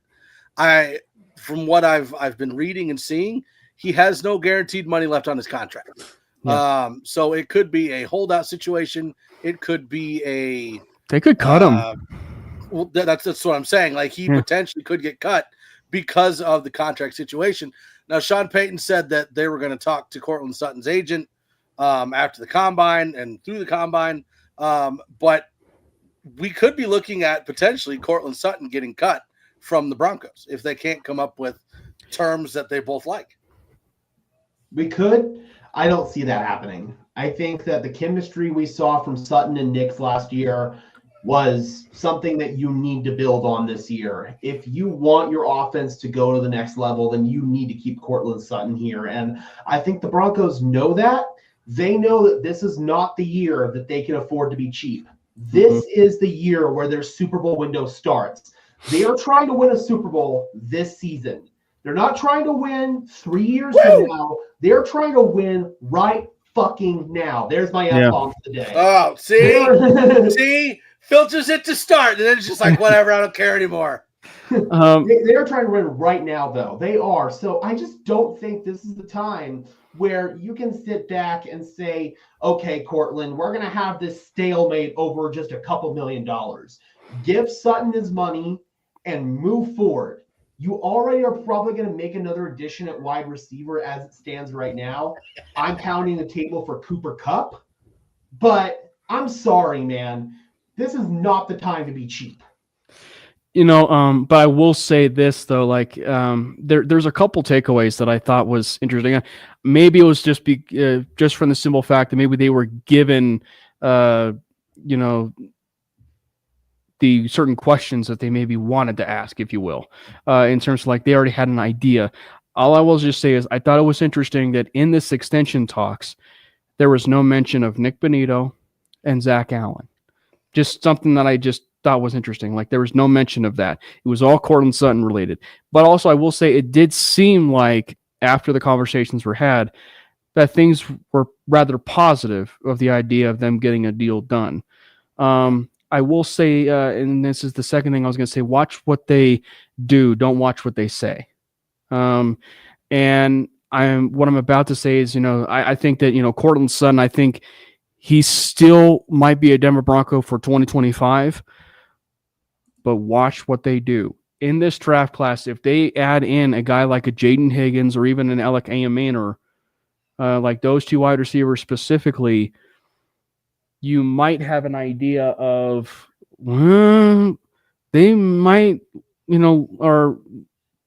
From what I've been reading and seeing, he has no guaranteed money left on his contract. Yeah. So it could be a holdout situation. It could be they could cut him. Well, that's what I'm saying. Like he potentially could get cut because of the contract situation. Now, Sean Payton said that they were going to talk to Courtland Sutton's agent after the combine and through the combine. But we could be looking at potentially Courtland Sutton getting cut from the Broncos if they can't come up with terms that they both like. We could. I don't see that happening. I think that the chemistry we saw from Sutton and Nix last year was something that you need to build on this year. If you want your offense to go to the next level, then you need to keep Courtland Sutton here. And I think the Broncos know that. They know that this is not the year that they can afford to be cheap. This is the year where their Super Bowl window starts. They are trying to win a Super Bowl this season. They're not trying to win 3 years from now. They're trying to win right fucking now. There's my F-bomb for the day. Oh, see? Filters it to start, and then it's just like, whatever, I don't care anymore. They are trying to win right now, though. They are. So I just don't think this is the time where you can sit back and say, okay, Courtland, we're going to have this stalemate over just a couple $1 million. Give Sutton his money and move forward. You already are probably going to make another addition at wide receiver as it stands right now. I'm pounding the table for Cooper Kupp, but I'm sorry, man. This is not the time to be cheap. But I will say this though, like there's a couple takeaways that I thought was interesting. Maybe it was just from the simple fact that maybe they were given, the certain questions that they maybe wanted to ask, if you will, in terms of like they already had an idea. All I will just say is I thought it was interesting that in this extension talks, there was no mention of Nick Bonito and Zach Allen. Just something that I just thought was interesting. Like there was no mention of that. It was all Courtland Sutton related. But also I will say it did seem like after the conversations were had that things were rather positive of the idea of them getting a deal done. I will say, and this is the second thing I was going to say, watch what they do. Don't watch what they say. And what I'm about to say is, I think that, Courtland Sutton, I think he still might be a Denver Bronco for 2025, but watch what they do. In this draft class, if they add in a guy like a Jaden Higgins or even an Alec Ayamaner, like those two wide receivers specifically, you might have an idea of they might, are,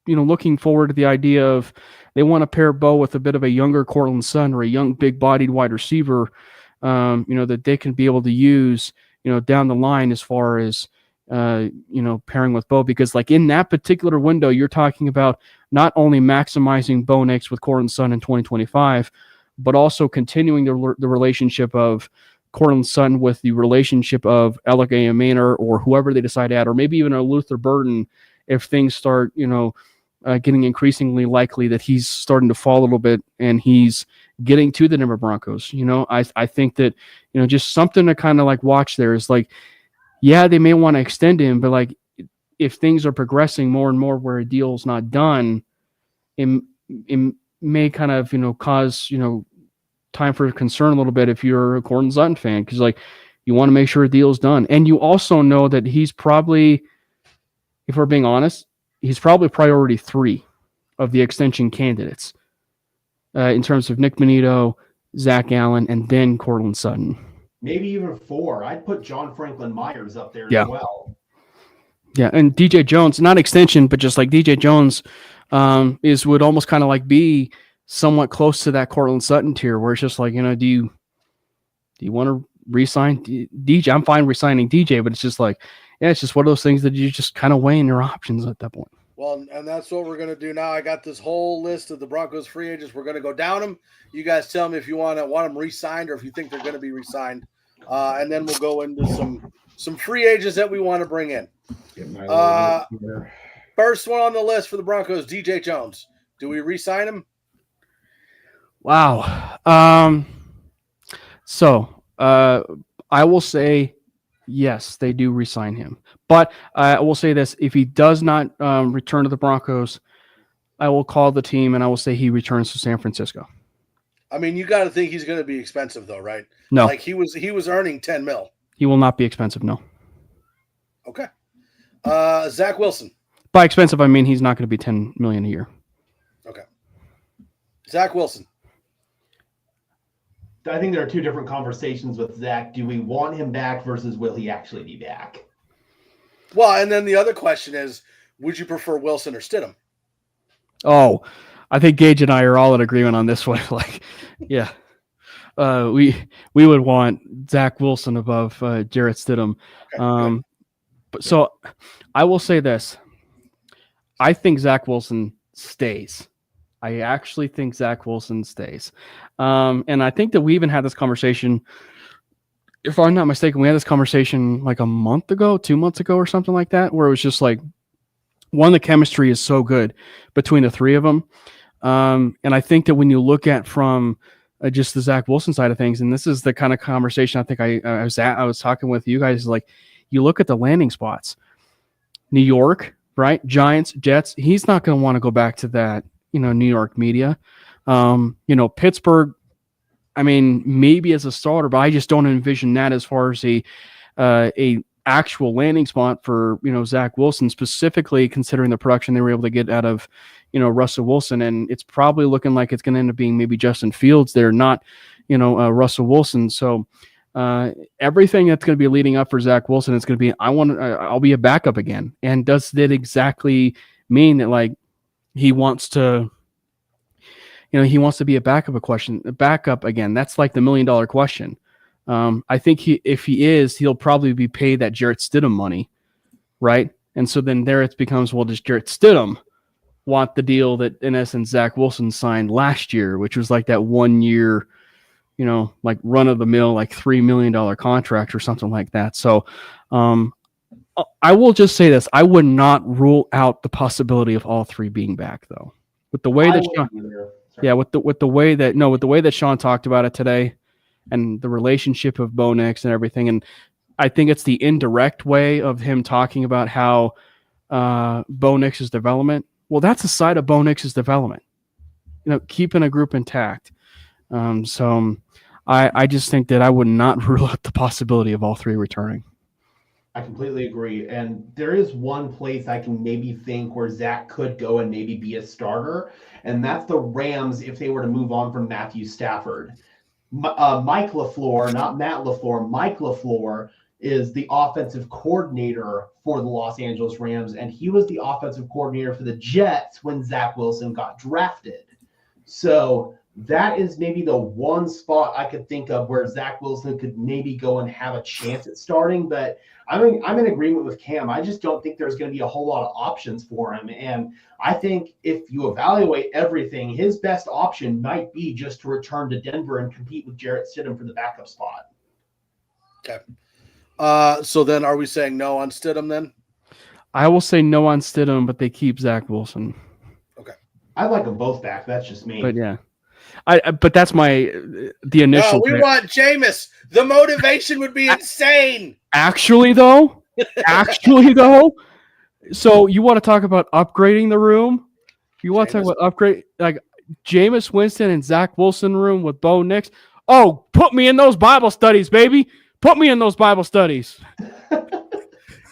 looking forward to the idea of they want to pair Bo with a bit of a younger Courtland Sutton or a young, big-bodied wide receiver, that they can be able to use, down the line as far as, pairing with Bo. Because, like, in that particular window, you're talking about not only maximizing Bo Nix with Courtland Sutton in 2025, but also continuing the relationship of Cortland Sutton with the relationship of Alec Manor or whoever they decide to add, or maybe even a Luther Burden if things start, getting increasingly likely that he's starting to fall a little bit and he's getting to the Denver Broncos. I think that, just something to kind of like watch there is like, yeah, they may want to extend him, but like if things are progressing more and more where a deal's not done, it may kind of, cause, time for concern a little bit if you're a Cortland Sutton fan, because like you want to make sure a deal's done. And you also know that he's probably, if we're being honest, he's probably priority 3 of the extension candidates in terms of Nick Bonito, Zach Allen, and then Cortland Sutton. Maybe even 4. I'd put John Franklin Myers up there Yeah. as well. Yeah, and DJ Jones, not extension, but just like DJ Jones would almost kind of like be somewhat close to that Cortland Sutton tier where it's just like, do you want to re-sign DJ? I'm fine re-signing DJ, but it's just like, yeah, it's just one of those things that you just kind of weighing your options at that point. Well, and that's what we're going to do now. I got this whole list of the Broncos free agents. We're going to go down them. You guys tell me if you want them re-signed or if you think they're going to be re-signed. And then we'll go into some free agents that we want to bring in. First one on the list for the Broncos, DJ Jones. Do we re-sign him? Wow. So I will say yes, they do re-sign him. But I will say this: if he does not return to the Broncos, I will call the team and I will say he returns to San Francisco. I mean, you got to think he's going to be expensive, though, right? No, like he was earning $10 million. He will not be expensive. No. Okay. Zach Wilson. By expensive, I mean he's not going to be $10 million a year. Okay. Zach Wilson. I think there are 2 different conversations with Zach. Do we want him back versus will he actually be back? Well, and then the other question is, would you prefer Wilson or Stidham? Oh, I think Gage and I are all in agreement on this one. Like, yeah, we would want Zach Wilson above Jarrett Stidham. Okay, but so I will say this: I think Zach Wilson stays. I actually think Zach Wilson stays, and I think that we even had this conversation. If I'm not mistaken, we had this conversation like a month ago, 2 months ago, or something like that, where it was just like, one, the chemistry is so good between the 3 of them. And I think that when you look at from just the Zach Wilson side of things, and this is the kind of conversation I think I was talking with you guys, like you look at the landing spots, New York, right? Giants, Jets, he's not going to want to go back to that, New York media. Pittsburgh, I mean, maybe as a starter, but I just don't envision that as far as a actual landing spot for, Zach Wilson, specifically considering the production they were able to get out of, Russell Wilson. And it's probably looking like it's going to end up being maybe Justin Fields there, not, Russell Wilson. So everything that's going to be leading up for Zach Wilson is going to be, I'll be a backup again. And does that exactly mean that like he wants to, be a backup again? That's like the $1 million question. I think if he is, he'll probably be paid that Jarrett Stidham money, right? And so then there it becomes, well, does Jarrett Stidham want the deal that in essence Zach Wilson signed last year, which was like that 1 year, like run of the mill, like $3 million contract or something like that. So I will just say this: I would not rule out the possibility of all 3 being back, though. With the way that with the way that Sean talked about it today, and the relationship of Bo Nix and everything. And I think it's the indirect way of him talking about how Bo Nix's development. Well, that's a side of Bo Nix's development, keeping a group intact. So I just think that I would not rule out the possibility of all 3 returning. I completely agree. And there is one place I can maybe think where Zach could go and maybe be a starter, and that's the Rams if they were to move on from Matthew Stafford. Mike LaFleur, not Matt LaFleur, Mike LaFleur is the offensive coordinator for the Los Angeles Rams, and he was the offensive coordinator for the Jets when Zach Wilson got drafted. So that is maybe the one spot I could think of where Zach Wilson could maybe go and have a chance at starting. But I'm in agreement with Cam. I just don't think there's going to be a whole lot of options for him. And I think if you evaluate everything, his best option might be just to return to Denver and compete with Jarrett Stidham for the backup spot. Okay. So then are we saying no on Stidham then? I will say no on Stidham, but they keep Zach Wilson. Okay. I like them both back. That's just me. But yeah. But that's the initial. No, we want Jameis. The motivation would be insane. Actually, though, so you want to talk about upgrading the room? You want to talk about upgrade like Jameis Winston and Zach Wilson room with Bo Nix? Oh, put me in those Bible studies, baby. Put me in those Bible studies.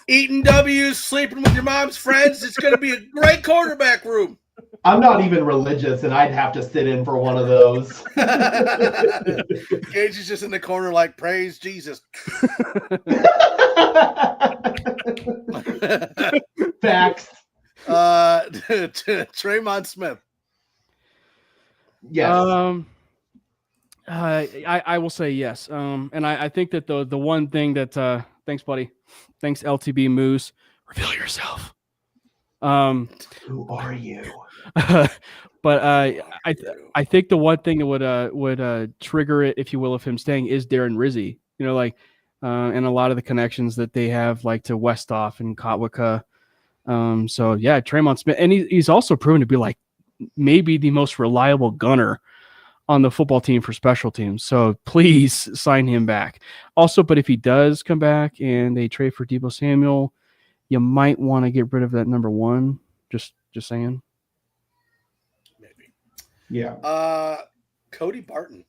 Eating W's, sleeping with your mom's friends. It's going to be a great quarterback room. I'm not even religious, and I'd have to sit in for one of those. Gage is just in the corner like, praise Jesus. Facts. Traymon Smith. Yes. I will say yes. And I think that the one thing that thanks, buddy. Thanks, LTB Moose. Reveal yourself. Who are you? But I think the one thing that would trigger it, if you will, of him staying is Darren Rizzi. You know, like and a lot of the connections that they have, like to Westhoff and Kotwicka. So yeah, Traymon Smith, and he's also proven to be like maybe the most reliable gunner on the football team for special teams. So please sign him back. Also, but if he does come back and they trade for Deebo Samuel, you might want to get rid of that number one. Just saying. Maybe. Yeah. Cody Barton.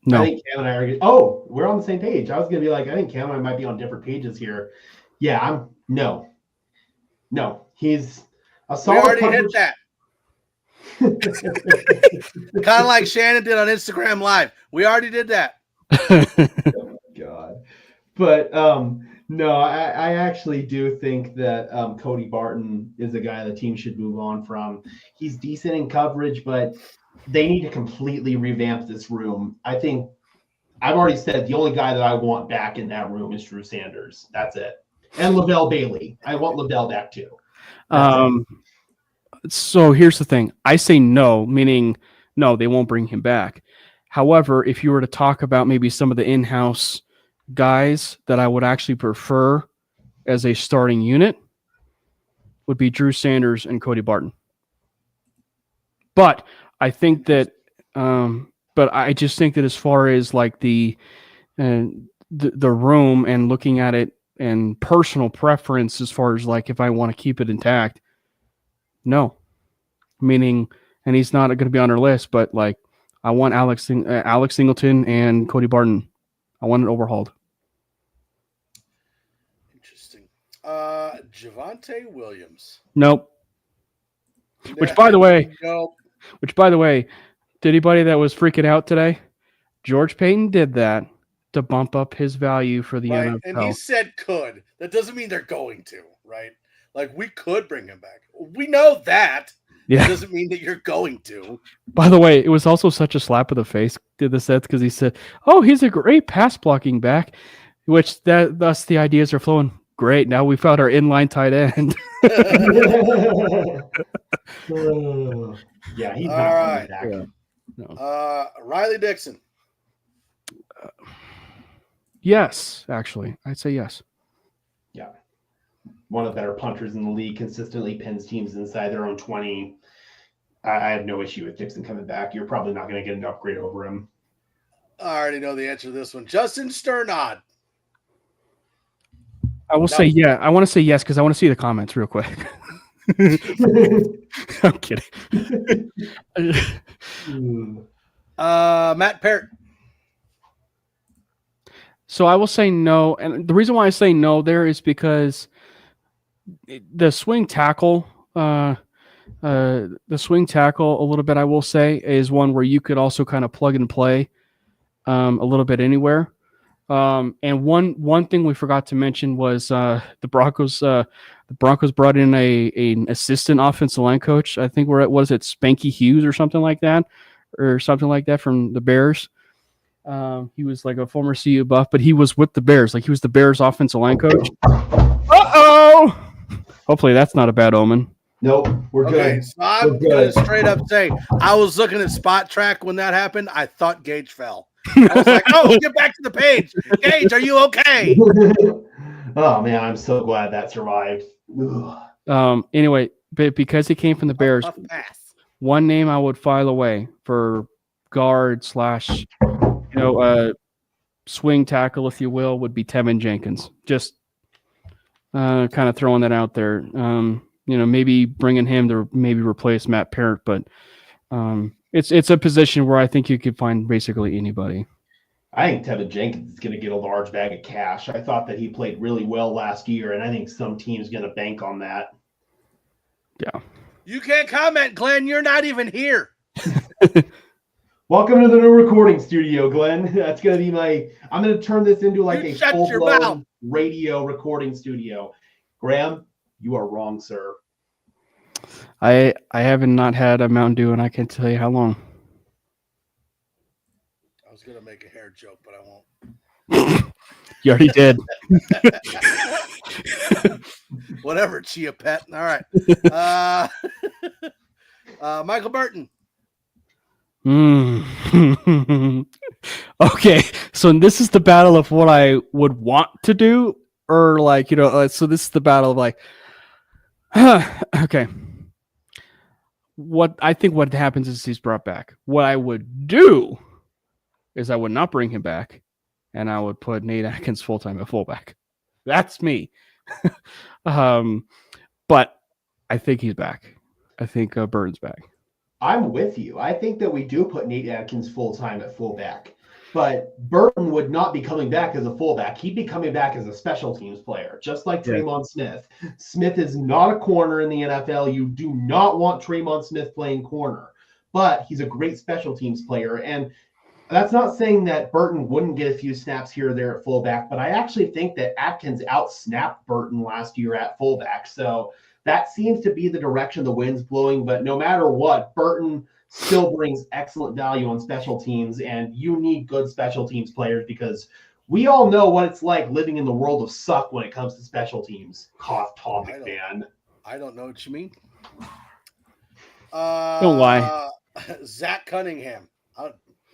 No. I think Cam and I are. We're on the same page. I was gonna be like, I think Cam and I might be on different pages here. Yeah, no. He's a solid. We already hit that. Kind of like Shannon did on Instagram Live. We already did that. Oh my God. But no, I actually do think that Cody Barton is a guy the team should move on from. He's decent in coverage, but they need to completely revamp this room. I think I've already said the only guy that I want back in that room is Drew Sanders. That's it. And Lavelle Bailey. I want Lavelle back too. So here's the thing. I say no, meaning no, they won't bring him back. However, if you were to talk about maybe some of the in-house guys that I would actually prefer as a starting unit would be Drew Sanders and Cody Barton. But I think that, but I just think that as far as like the room and looking at it and personal preference, as far as like if I want to keep it intact, no, meaning, and he's not going to be on our list, but like I want Alex Singleton and Cody Barton. I want it overhauled. Interesting. Javonte Williams. Nope. Which, by the way, to anybody that was freaking out today, George Payton did that to bump up his value for the NFL. And he said could. That doesn't mean they're going to, right? Like, we could bring him back. We know that. Yeah. It doesn't mean that you're going to. By the way, it was also such a slap of the face to the Sets because he said, "Oh, he's a great pass blocking back," which thus the ideas are flowing. Great. Now we found our inline tight end. Yeah, he's all not right. back. Yeah. No. Riley Dixon. Yes, actually, I'd say yes. Yeah. One of the better punters in the league, consistently pins teams inside their own 20. I have no issue with Dixon coming back. You're probably not going to get an upgrade over him. I already know the answer to this one. Justin Sternod. I will say yeah. I want to say yes because I want to see the comments real quick. I'm kidding. Matt Parrott. So I will say no, and the reason why I say no there is because the swing tackle, a little bit, I will say, is one where you could also kind of plug and play a little bit anywhere. And one thing we forgot to mention was the Broncos. The Broncos brought in an assistant offensive line coach. I think was it Spanky Hughes or something like that from the Bears. He was like a former CU buff, but he was with the Bears. Like he was the Bears offensive line coach. Uh-oh! Hopefully that's not a bad omen. Nope, we're good. So I'm going to straight up say, I was looking at Spot Track when that happened. I thought Gage fell. I was like, oh, get back to the page. Gage, are you okay? Oh, man, I'm so glad that survived. Anyway, but because he came from the Bears, one name I would file away for guard / swing tackle, if you will, would be Tevin Jenkins. Just kind of throwing that out there. Maybe bringing him to maybe replace Matt Parrott, but it's a position where I think you could find basically anybody. I think Tevin Jenkins is going to get a large bag of cash. I thought that he played really well last year, and I think some team's going to bank on that. Yeah. You can't comment, Glenn. You're not even here. Welcome to the new recording studio, Glenn. That's going to be I'm going to turn this into like a full-blown radio recording studio. Graham, you are wrong, sir. I haven't not had a Mountain Dew, and I can't tell you how long. I was going to make a hair joke, but I won't. You already did. Whatever, Chia Pet. All right. Michael Burton. Okay, so this is the battle of what I would want to do, or so this is the battle of okay. What happens is he's brought back. What I would do is I would not bring him back, and I would put Nate Atkins full-time at fullback. That's me. But I think he's back. I think Burton's back. I'm with you. I think that we do put Nate Atkins full-time at fullback. But Burton would not be coming back as a fullback. He'd be coming back as a special teams player, just like Tremont Smith. Smith is not a corner in the NFL. You do not want Tremont Smith playing corner. But he's a great special teams player. And that's not saying that Burton wouldn't get a few snaps here or there at fullback, but I actually think that Atkins out-snapped Burton last year at fullback. So that seems to be the direction the wind's blowing. But no matter what, Burton still brings excellent value on special teams, and you need good special teams players because we all know what it's like living in the world of suck when it comes to special teams. Cough topic, man. I don't know what you mean. Don't lie. Zach Cunningham.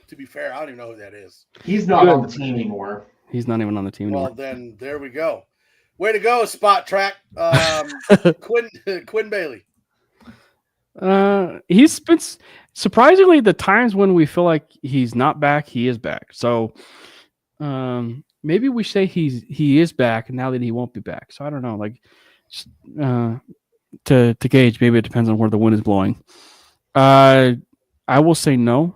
To be fair, I don't even know who that is. He's not on the team anymore. He's not even on the team anymore. Well, then there we go. Way to go, Spot Track. Quinn Bailey. He's been surprisingly the times when we feel like he's not back, he is back. So maybe we say he is back now that he won't be back. So I don't know. To gauge, maybe it depends on where the wind is blowing. I will say no.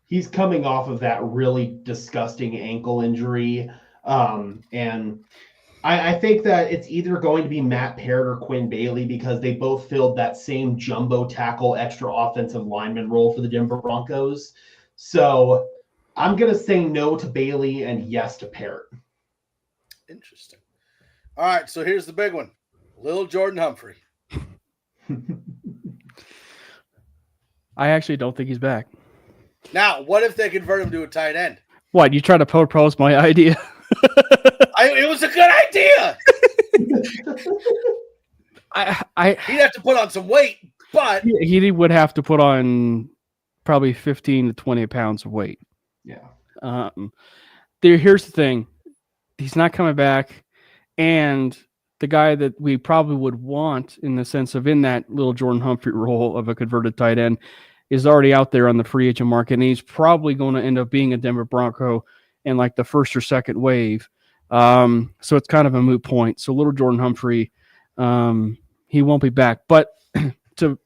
He's coming off of that really disgusting ankle injury. And I think that it's either going to be Matt Parrott or Quinn Bailey because they both filled that same jumbo tackle, extra offensive lineman role for the Denver Broncos. So I'm going to say no to Bailey and yes to Parrott. Interesting. All right, so here's the big one. Lil Jordan Humphrey. I actually don't think he's back. Now, what if they convert him to a tight end? What, you try to propose my idea? It was a good idea. He'd have to put on some weight, but he would have to put on probably 15 to 20 pounds of weight. Yeah. Here's the thing. He's not coming back. And the guy that we probably would want in the sense of in that little Jordan Humphrey role of a converted tight end is already out there on the free agent market. And he's probably going to end up being a Denver Bronco in like the first or second wave. So it's kind of a moot point. So little Jordan Humphrey, he won't be back. But to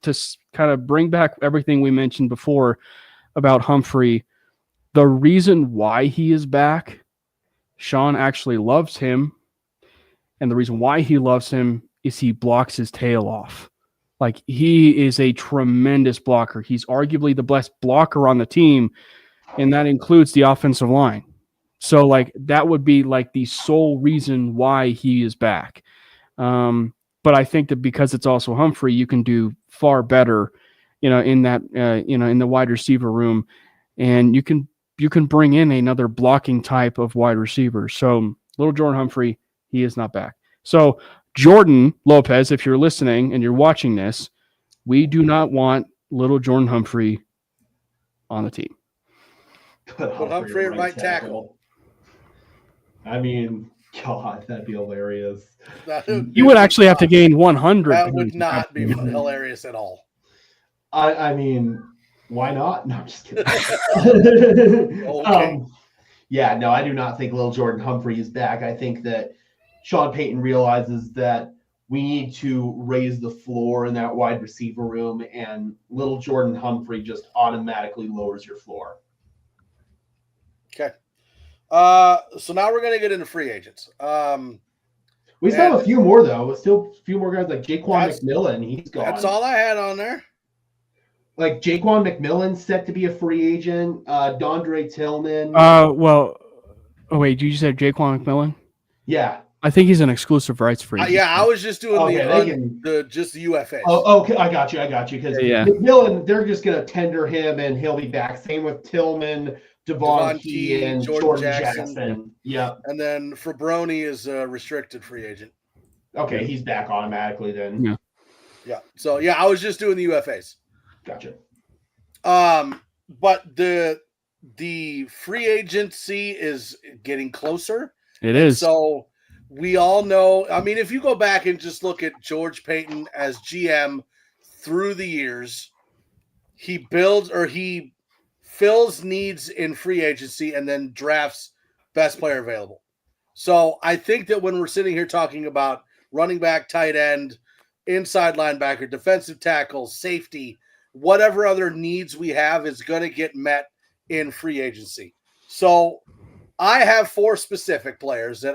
kind of bring back everything we mentioned before about Humphrey, the reason why he is back, Sean actually loves him. And the reason why he loves him is he blocks his tail off. Like, he is a tremendous blocker. He's arguably the best blocker on the team. and that includes the offensive line. So like that would be like the sole reason why he is back. But I think that because it's also Humphrey, you can do far better, in that, in the wide receiver room, and you can bring in another blocking type of wide receiver. So little Jordan Humphrey, he is not back. So Jordan Lopez, if you're listening and you're watching this, we do not want little Jordan Humphrey on the team. Put Humphrey at right tackle. I mean, God, that'd be hilarious. You would actually have to gain 100. That would not be hilarious at all. I mean, why not? No, I'm just kidding. Okay. Yeah, no, I do not think little Jordan Humphrey is back. I think that Sean Payton realizes that we need to raise the floor in that wide receiver room, and little Jordan Humphrey just automatically lowers your floor. Okay. So now we're going to get into free agents. We still have a few more, though. Still a few more guys like Jaquan McMillan. He's gone. That's all I had on there. Like Jaquan McMillan set to be a free agent. Dondre Tillman. Wait, did you say Jaquan McMillan? Yeah. I think he's an exclusive rights free agent. Yeah, I was just doing just the UFA. Oh, okay, I got you. Because McMillan, they're just going to tender him, and he'll be back. Same with Tillman, Devon Key, and Jordan Jackson. Yeah. And then Fabroni is a restricted free agent. Okay, he's back automatically then. Yeah. Yeah. So, I was just doing the UFAs. Gotcha. But the free agency is getting closer. It is. So we all know, I mean, if you go back and just look at George Payton as GM through the years, he fills needs in free agency and then drafts best player available. So I think that when we're sitting here talking about running back, tight end, inside linebacker, defensive tackle, safety, whatever other needs we have is going to get met in free agency. So I have 4 specific players that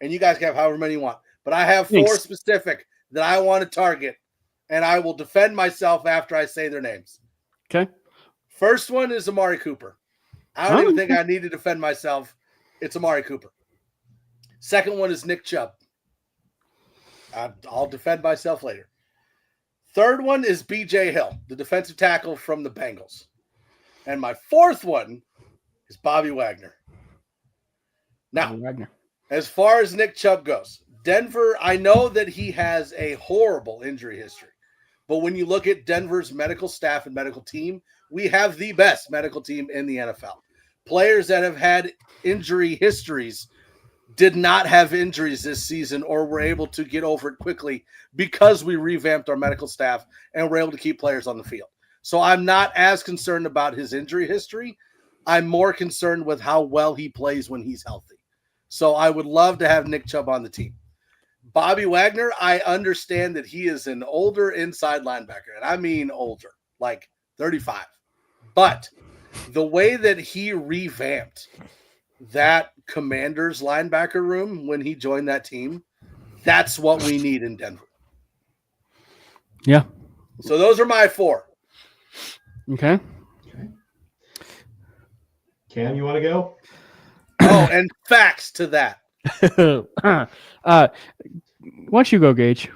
and you guys can have however many you want, but I have 4 specific that I want to target, and I will defend myself after I say their names. Okay. First one is Amari Cooper. I don't even think I need to defend myself. It's Amari Cooper. Second one is Nick Chubb. I'll defend myself later. Third one is B.J. Hill, the defensive tackle from the Bengals. And my fourth one is Bobby Wagner. Now, as far as Nick Chubb goes, Denver, I know that he has a horrible injury history. But when you look at Denver's medical staff and medical team, we have the best medical team in the NFL. Players that have had injury histories did not have injuries this season or were able to get over it quickly because we revamped our medical staff and were able to keep players on the field. So I'm not as concerned about his injury history. I'm more concerned with how well he plays when he's healthy. So I would love to have Nick Chubb on the team. Bobby Wagner, I understand that he is an older inside linebacker, and I mean older, like 35. But the way that he revamped that Commanders linebacker room when he joined that team, that's what we need in Denver. Yeah. So those are my 4. Okay. Cam, you want to go? Oh, and facts to that. Why don't you go, Gage?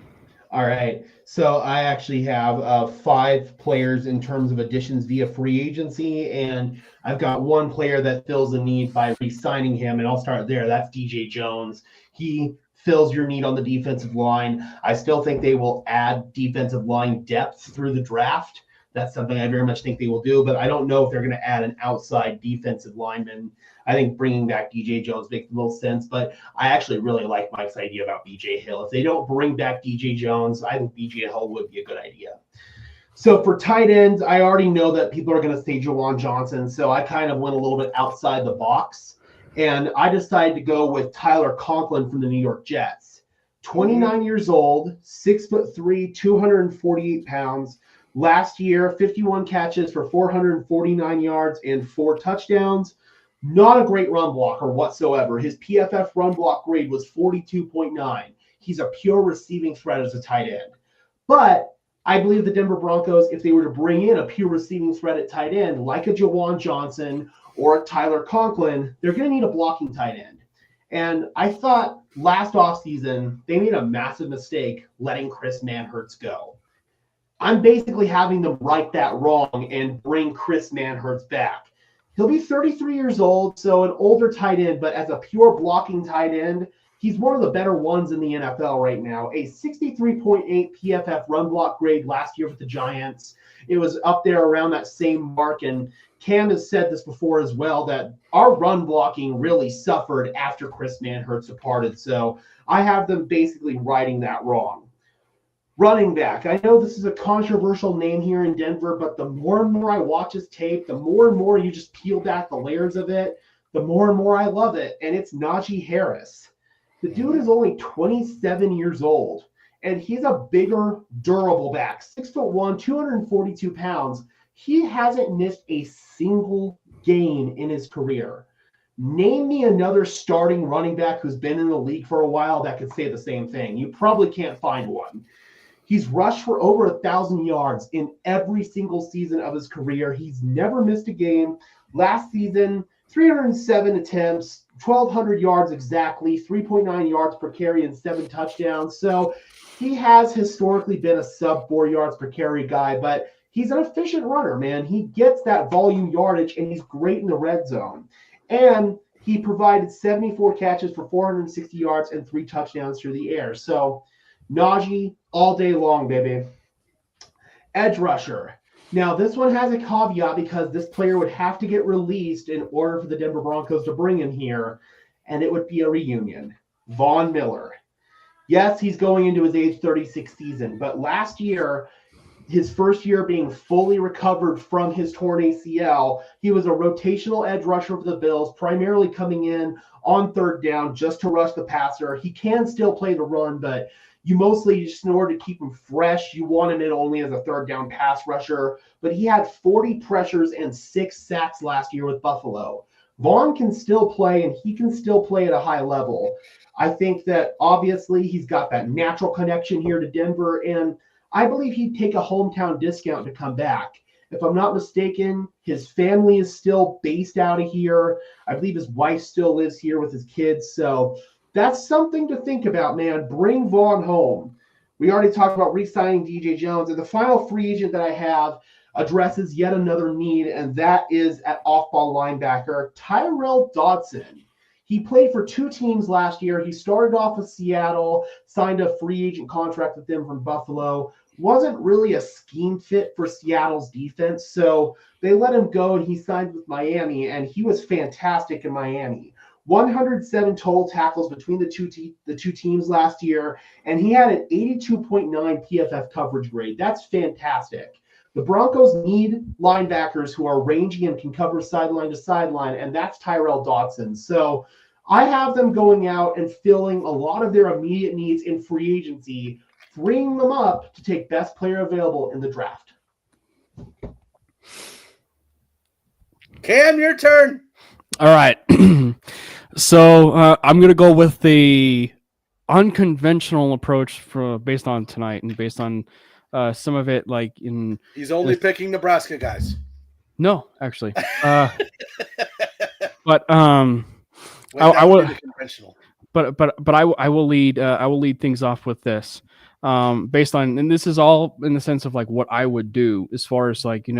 All right. So I actually have 5 players in terms of additions via free agency, and I've got 1 player that fills a need by re-signing him, and I'll start there. That's DJ Jones. He fills your need on the defensive line. I still think they will add defensive line depth through the draft. That's something I very much think they will do, but I don't know if they're going to add an outside defensive lineman. I think bringing back DJ Jones makes a little sense, but I actually really like Mike's idea about BJ Hill. If they don't bring back DJ Jones, I think BJ Hill would be a good idea. So for tight ends, I already know that people are going to say Jawan Johnson, so I kind of went a little bit outside the box, and I decided to go with Tyler Conklin from the New York Jets. 29 years old, 6'3", 248 pounds. Last year, 51 catches for 449 yards and 4 touchdowns. Not a great run blocker whatsoever. His PFF run block grade was 42.9. He's a pure receiving threat as a tight end. But I believe the Denver Broncos, if they were to bring in a pure receiving threat at tight end, like a Jawan Johnson or a Tyler Conklin, they're going to need a blocking tight end. And I thought last offseason, they made a massive mistake letting Chris Manhertz go. I'm basically having them right that wrong and bring Chris Manhertz back. He'll be 33 years old, so an older tight end, but as a pure blocking tight end, he's one of the better ones in the NFL right now. A 63.8 PFF run block grade last year with the Giants. It was up there around that same mark, and Cam has said this before as well, that our run blocking really suffered after Chris Manhertz departed, so I have them basically righting that wrong. Running back. I know this is a controversial name here in Denver, but the more and more I watch his tape, the more and more you just peel back the layers of it, the more and more I love it, and it's Najee Harris. The dude is only 27 years old, and he's a bigger, durable back, 6'1", 242 pounds. He hasn't missed a single game in his career. Name me another starting running back who's been in the league for a while that could say the same thing. You probably can't find one. He's rushed for over 1,000 yards in every single season of his career. He's never missed a game. Last season, 307 attempts, 1,200 yards exactly, 3.9 yards per carry, and 7 touchdowns. So he has historically been a sub 4 yards per carry guy, but he's an efficient runner, man. He gets that volume yardage, and he's great in the red zone. And he provided 74 catches for 460 yards and 3 touchdowns through the air. So Najee all day long, baby. Edge rusher. Now, this one has a caveat because this player would have to get released in order for the Denver Broncos to bring him here, and it would be a reunion. Von Miller. Yes, he's going into his age 36 season, but last year, his first year being fully recovered from his torn ACL, he was a rotational edge rusher for the Bills, primarily coming in on third down just to rush the passer. He can still play the run, but you mostly, just in order to keep him fresh, you want him in only as a third down pass rusher. But he had 40 pressures and 6 sacks last year with Buffalo. Vaughn can still play, and he can still play at a high level. I think that obviously he's got that natural connection here to Denver, and I believe he'd take a hometown discount to come back. If I'm not mistaken, his family is still based out of here. I believe his wife still lives here with his kids, so that's something to think about, man. Bring Vaughn home. We already talked about re-signing DJ Jones, and the final free agent that I have addresses yet another need, and that is at off-ball linebacker, Tyrell Dodson. He played for 2 teams last year. He started off with Seattle, signed a free agent contract with them from Buffalo. Wasn't really a scheme fit for Seattle's defense, so they let him go, and he signed with Miami, and he was fantastic in Miami. 107 total tackles between the two teams last year, and he had an 82.9 PFF coverage grade. That's fantastic. The Broncos need linebackers who are rangy and can cover sideline to sideline, and that's Tyrell Dodson. So I have them going out and filling a lot of their immediate needs in free agency, freeing them up to take best player available in the draft. Cam, your turn. All right. So I'm going to go with the unconventional approach based on tonight and based on some of it like in. He's only picking Nebraska guys. No, actually. But I will. But I will lead things off with this. Based on, and this is all in the sense of like what I would do as far as like,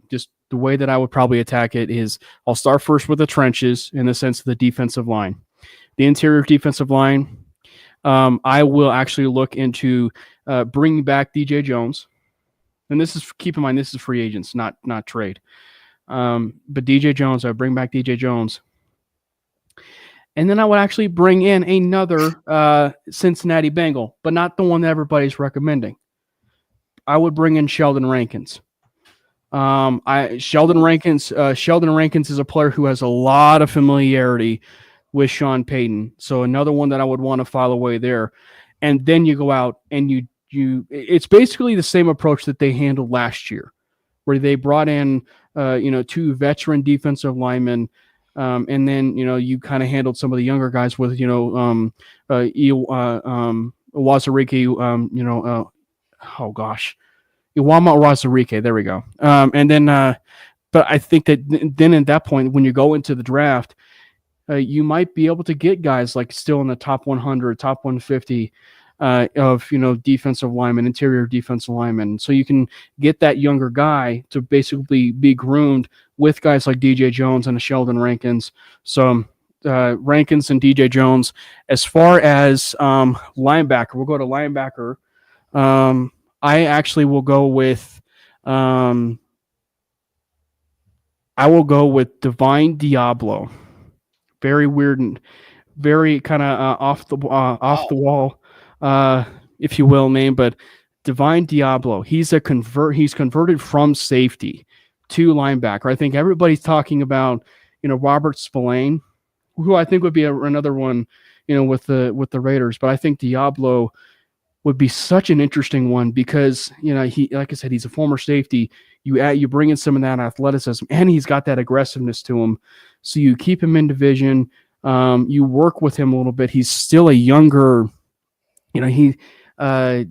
just the way that I would probably attack it is I'll start first with the trenches in the sense of the defensive line. The interior defensive line, I will actually look into bringing back DJ Jones. And this is, keep in mind, this is free agents, not trade. But DJ Jones, I would bring back DJ Jones. And then I would actually bring in another Cincinnati Bengal, but not the one that everybody's recommending. I would bring in Sheldon Rankins. Sheldon Rankins is a player who has a lot of familiarity with Sean Payton. So another one that I would want to file away there. And then you go out and you it's basically the same approach that they handled last year, where they brought in 2 veteran defensive linemen. And then, you kind of handled some of the younger guys with, Wazariki, oh gosh, Iwama Razarike. There we go. And then, but I think that then at that point, when you go into the draft, you might be able to get guys like still in the top 100, top 150 of defensive linemen, interior defensive linemen. So you can get that younger guy to basically be groomed with guys like DJ Jones and Sheldon Rankins. So Rankins and DJ Jones. As far as linebacker, we'll go to linebacker. I actually will go with I will go with Divine Diablo. Very weird and very kind of off the wall, if you will, name, but Divine Diablo. He's converted from safety to linebacker. I think everybody's talking about Robert Spillane, who I think would be another one with the Raiders, but I think Diablo would be such an interesting one because he, like I said, he's a former safety. You bring in some of that athleticism, and he's got that aggressiveness to him. So you keep him in division. You work with him a little bit. He's still a younger, he's a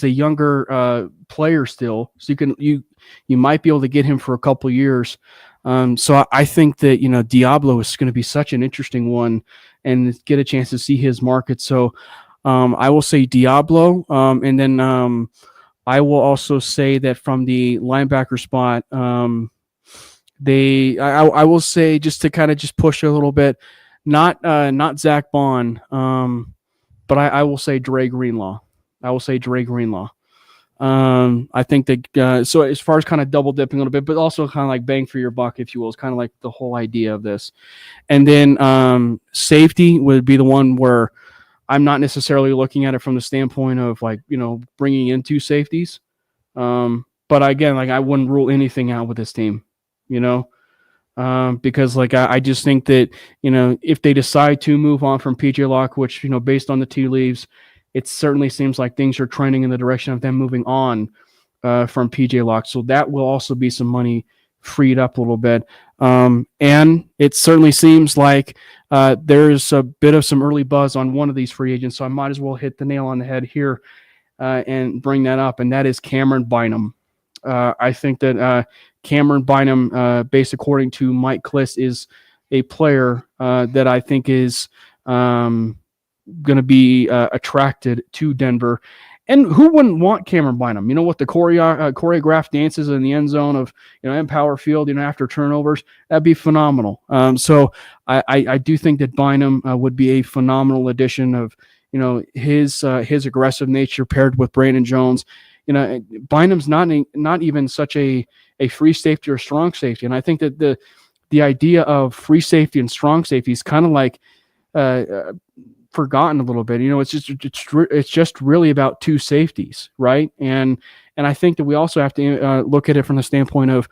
younger player still. So you might be able to get him for a couple years. So I think that Diablo is going to be such an interesting one, and get a chance to see his market. So I will say Diablo, and then I will also say that from the linebacker spot, I will say, just to kind of just push a little bit, not Zach Bond, but I will say Dre Greenlaw. I think that so as far as kind of double dipping a little bit, but also kind of like bang for your buck, if you will, is kind of like the whole idea of this. And then safety would be the one where I'm not necessarily looking at it from the standpoint of bringing in two safeties. But again, I wouldn't rule anything out with this team, because I just think that, if they decide to move on from PJ Locke, which, based on the tea leaves, it certainly seems like things are trending in the direction of them moving on from PJ Locke. So that will also be some money freed up a little bit. And it certainly seems like there's a bit of some early buzz on one of these free agents. So I might as well hit the nail on the head here and bring that up. And that is Cameron Bynum. I think that Cameron Bynum, based according to Mike Kliss, is a player that I think is going to be attracted to Denver. And who wouldn't want Cameron Bynum? With the choreographed dances in the end zone of, Empower Field, after turnovers, that'd be phenomenal. So I do think that Bynum would be a phenomenal addition of, his aggressive nature paired with Brandon Jones. Bynum's not even such a free safety or strong safety. And I think that the idea of free safety and strong safety is kind of like forgotten a little bit. It's just really about two safeties, right? And I think that we also have to look at it from the standpoint of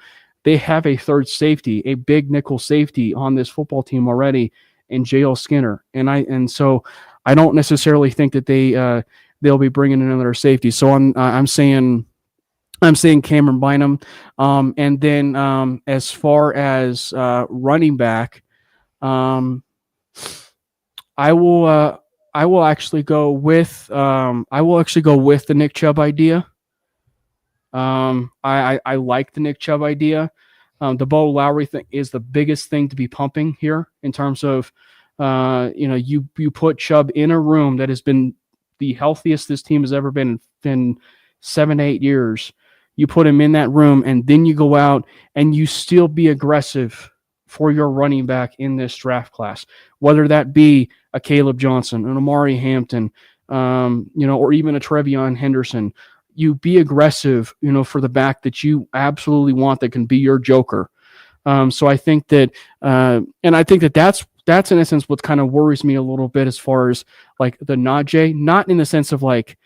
they have a third safety, a big nickel safety on this football team already, in J.L. Skinner. And so I don't necessarily think that they'll be bringing in another safety. So I'm saying Cameron Bynum. And then as far as running back, I will actually go with the Nick Chubb idea. I like the Nick Chubb idea. The Bo Lowry thing is the biggest thing to be pumping here in terms of you put Chubb in a room that has been the healthiest this team has ever been in 7-8 years. You put him in that room, and then you go out and you still be aggressive for your running back in this draft class, whether that be a Caleb Johnson, an Amari Hampton, or even a Trevion Henderson. You be aggressive, for the back that you absolutely want, that can be your joker. So I think that, and I think that that's in essence what kind of worries me a little bit as far as like the Najee, not in the sense of like,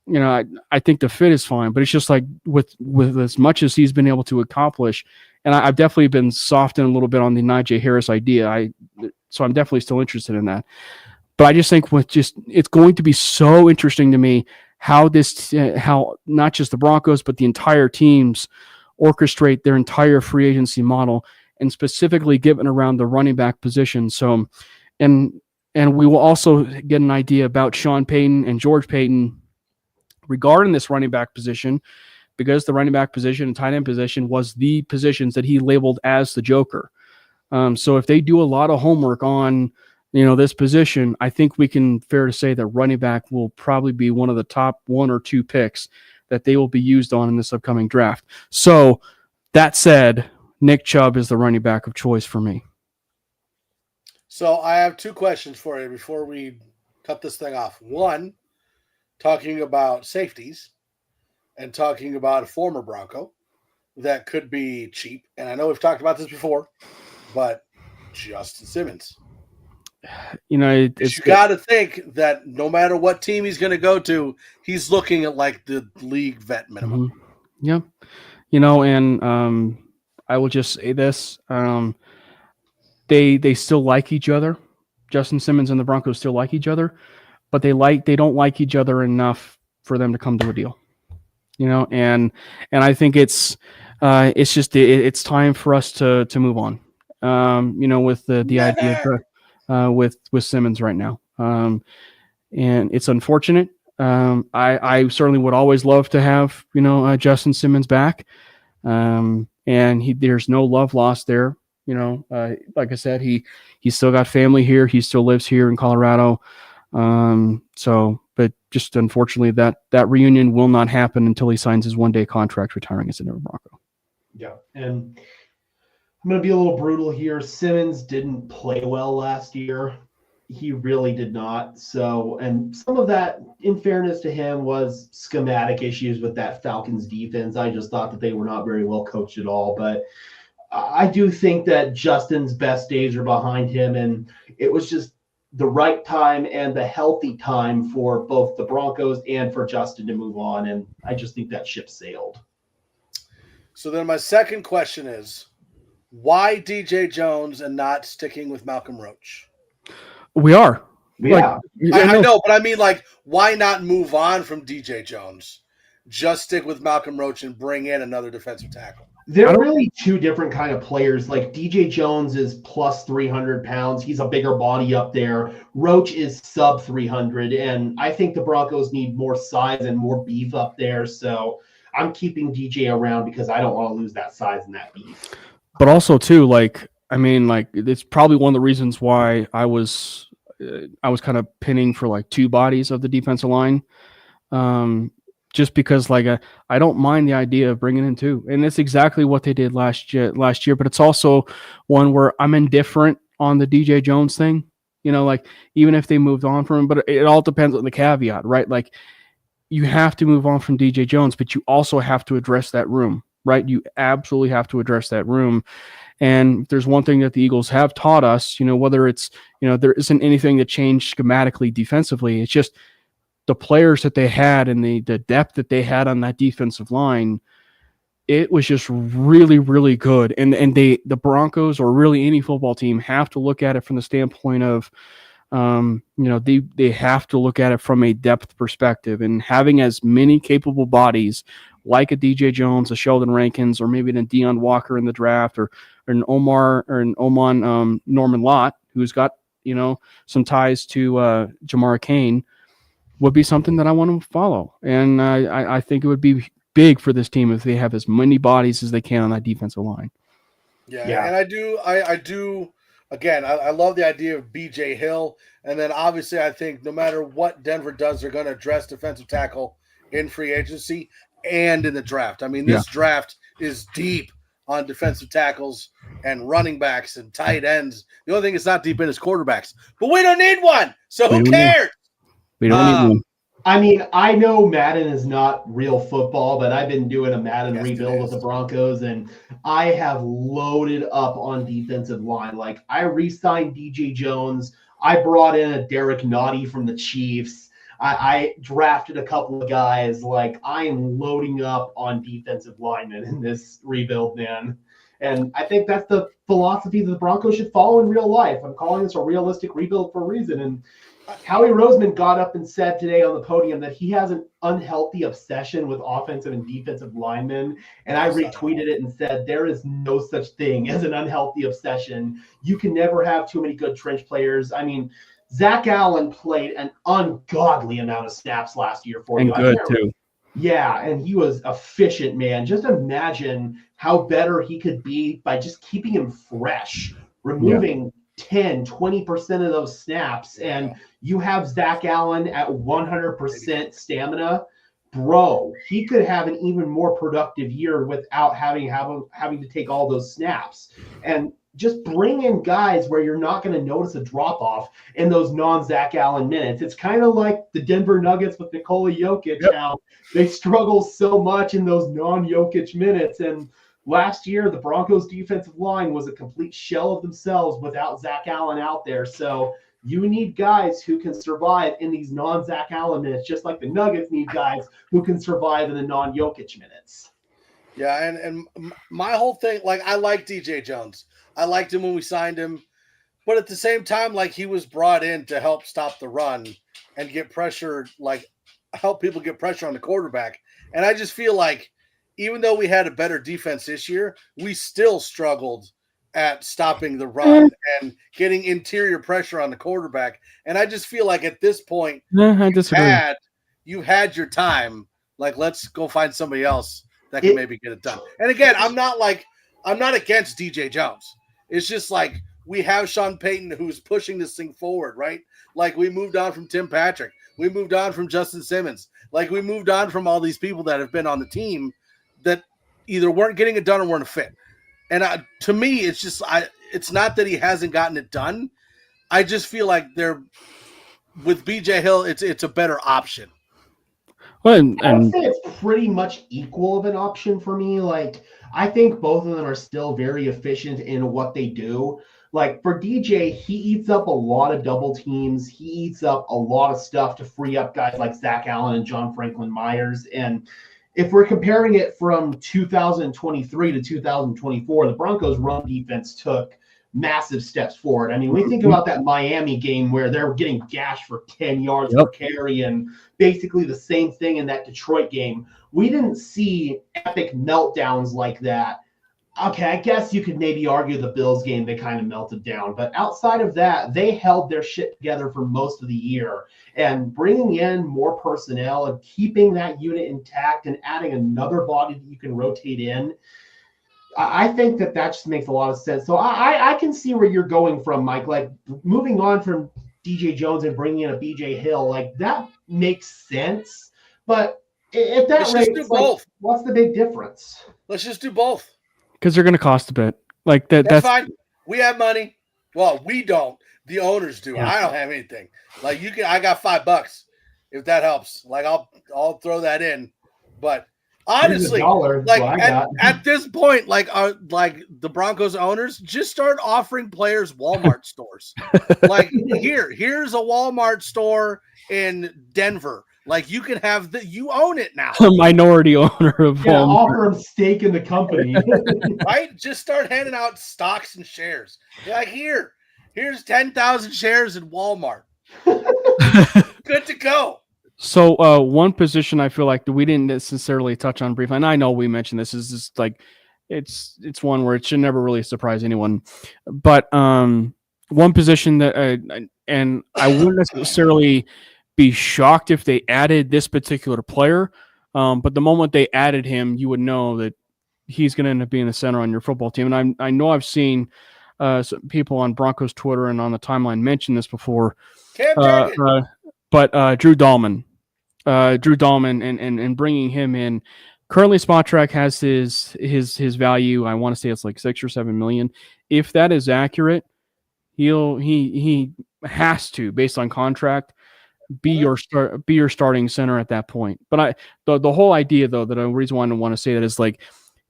I think the fit is fine, but it's just like with as much as he's been able to accomplish, and I've definitely been softened a little bit on the Najee Harris idea. So I'm definitely still interested in that. But I just think it's going to be so interesting to me how not just the Broncos, but the entire teams orchestrate their entire free agency model, and specifically given around the running back position. So, and we will also get an idea about Sean Payton and George Payton regarding this running back position, because the running back position and tight end position was the positions that he labeled as the Joker. So if they do a lot of homework on, this position, I think we can fair to say that running back will probably be one of the top 1 or 2 picks that they will be used on in this upcoming draft. So that said, Nick Chubb is the running back of choice for me. So I have 2 questions for you before we cut this thing off. One, talking about safeties and talking about a former Bronco that could be cheap. And I know we've talked about this before, but Justin Simmons. You got to think that no matter what team he's going to go to, he's looking at like the league vet minimum. Mm-hmm. Yeah. And I will just say this. They still like each other. Justin Simmons and the Broncos still like each other, but they don't like each other enough for them to come to a deal. And I think it's just it's time for us to move on. With the idea with Simmons right now. And it's unfortunate. I certainly would always love to have, Justin Simmons back. And there's no love lost there. Like I said, he's still got family here. He still lives here in Colorado. But just unfortunately that reunion will not happen until he signs his 1-day contract retiring as a Denver Bronco. Yeah. And I'm going to be a little brutal here. Simmons didn't play well last year. He really did not. So, and some of that, in fairness to him, was schematic issues with that Falcons defense. I just thought that they were not very well coached at all. But I do think that Justin's best days are behind him, and it was just the right time and the healthy time for both the Broncos and for Justin to move on. And I just think that ship sailed. So then my second question is, why DJ Jones and not sticking with Malcolm Roach? We are. Yeah. I know, but I mean, like, why not move on from DJ Jones? Just stick with Malcolm Roach and bring in another defensive tackle. They're really 2 different kind of players. Like DJ Jones is plus 300 pounds. He's a bigger body up there. Roach is sub 300. And I think the Broncos need more size and more beef up there. So I'm keeping DJ around because I don't want to lose that size and that beef. But also too, it's probably one of the reasons why I was kind of pinning for 2 bodies of the defensive line. Just because I don't mind the idea of bringing in 2. And that's exactly what they did last year, but it's also one where I'm indifferent on the DJ Jones thing, even if they moved on from him, but it all depends on the caveat, right? You have to move on from DJ Jones, but you also have to address that room, right? You absolutely have to address that room. And there's one thing that the Eagles have taught us, whether it's, there isn't anything that changed schematically defensively. It's just the players that they had and the depth that they had on that defensive line, it was just really, really good. And the Broncos, or really any football team, have to look at it from the standpoint of, they have to look at it from a depth perspective, and having as many capable bodies like a DJ Jones, a Sheldon Rankins, or maybe a Deion Walker in the draft, or an Oman Norman Lott, who's got, some ties to Jamar Cain, would be something that I want to follow. And I think it would be big for this team if they have as many bodies as they can on that defensive line. Yeah. And I do. Again, I love the idea of BJ Hill. And then obviously I think no matter what Denver does, they're going to address defensive tackle in free agency and in the draft. I mean, this draft is deep on defensive tackles and running backs and tight ends. The only thing it's not deep in is quarterbacks. But we don't need one. So who cares? We don't need one. I mean, I know Madden is not real football, but I've been doing a Madden rebuild with the Broncos, and I have loaded up on defensive line. I re-signed DJ Jones. I brought in a Derek Nottie from the Chiefs. I drafted a couple of guys. I am loading up on defensive linemen in this rebuild, man. And I think that's the philosophy that the Broncos should follow in real life. I'm calling this a realistic rebuild for a reason. And Howie Roseman got up and said today on the podium that he has an unhealthy obsession with offensive and defensive linemen. And I retweeted it and said, there is no such thing as an unhealthy obsession. You can never have too many good trench players. I mean, Zach Allen played an ungodly amount of snaps last year for you. And good too. Yeah, and he was efficient, man. Just imagine how better he could be by just keeping him fresh, removing 10, 20% of those snaps, and you have Zach Allen at 100% stamina. Bro, he could have an even more productive year without having to take all those snaps. And just bring in guys where you're not going to notice a drop-off in those non-Zach Allen minutes. It's kind of like the Denver Nuggets with Nikola Jokic, how they struggle so much in those non-Jokic minutes. And last year, the Broncos defensive line was a complete shell of themselves without Zach Allen out there. So you need guys who can survive in these non-Zach Allen minutes, just like the Nuggets need guys who can survive in the non-Jokic minutes. Yeah, and my whole thing, like, I like DJ Jones. I liked him when we signed him. But at the same time, like, he was brought in to help stop the run and get pressure, like, help people get pressure on the quarterback. And I just feel like even though we had a better defense this year, we still struggled at stopping the run and getting interior pressure on the quarterback. And I just feel like at this point, I disagree. You've had your time. Like, let's go find somebody else that can maybe get it done. And again, I'm not against DJ Jones. It's just like we have Sean Payton who's pushing this thing forward, right? Like, we moved on from Tim Patrick. We moved on from Justin Simmons. Like, we moved on from all these people that have been on the team that either weren't getting it done or weren't a fit. And to me, it's just it's not that he hasn't gotten it done. I just feel like with BJ Hill, it's a better option. Well, I would say it's pretty much equal of an option for me. Like, I think both of them are still very efficient in what they do. Like, for DJ, he eats up a lot of double teams. He eats up a lot of stuff to free up guys like Zach Allen and John Franklin Myers. And if we're comparing it from 2023 to 2024, the Broncos' run defense took massive steps forward. I mean, we think about that Miami game where they're getting gashed for 10 yards per carry, and basically the same thing in that Detroit game. We didn't see epic meltdowns like that. Okay, I guess you could maybe argue the Bills game, they kind of melted down. But outside of that, they held their shit together for most of the year. And bringing in more personnel and keeping that unit intact and adding another body that you can rotate in, I think that just makes a lot of sense. So I can see where you're going from, Mike. Like, moving on from DJ Jones and bringing in a BJ Hill, like, that makes sense. But if that rate, like, what's the big difference? Let's just do both. Because they're going to cost a bit. Like that's fine. We have money. Well, we don't. The owners do. Yeah. I don't have anything. Like, I got $5 if that helps. Like, I'll throw that in. But honestly, like, at this point, like the Broncos owners just start offering players Walmart stores. Like, here's a Walmart store in Denver. Like, you can have you own it now. A minority owner of Walmart. Offer them stake in the company. Right? Just start handing out stocks and shares. You're like, here's 10,000 shares in Walmart. Good to go. So one position I feel like that we didn't necessarily touch on briefly, and I know we mentioned this, is just like it's one where it should never really surprise anyone. But one position that and I wouldn't necessarily be shocked if they added this particular player, but the moment they added him, you would know that he's going to end up being the center on your football team. And I know I've seen some people on Broncos Twitter and on the timeline mention this before. But Drew Dahlman and bringing him in. Currently, Spot Track has his value. I want to say it's like $6 or $7 million. If that is accurate, he has to, based on contract, be your starting center at that point. But the whole idea, though, that the reason why I want to say that is, like,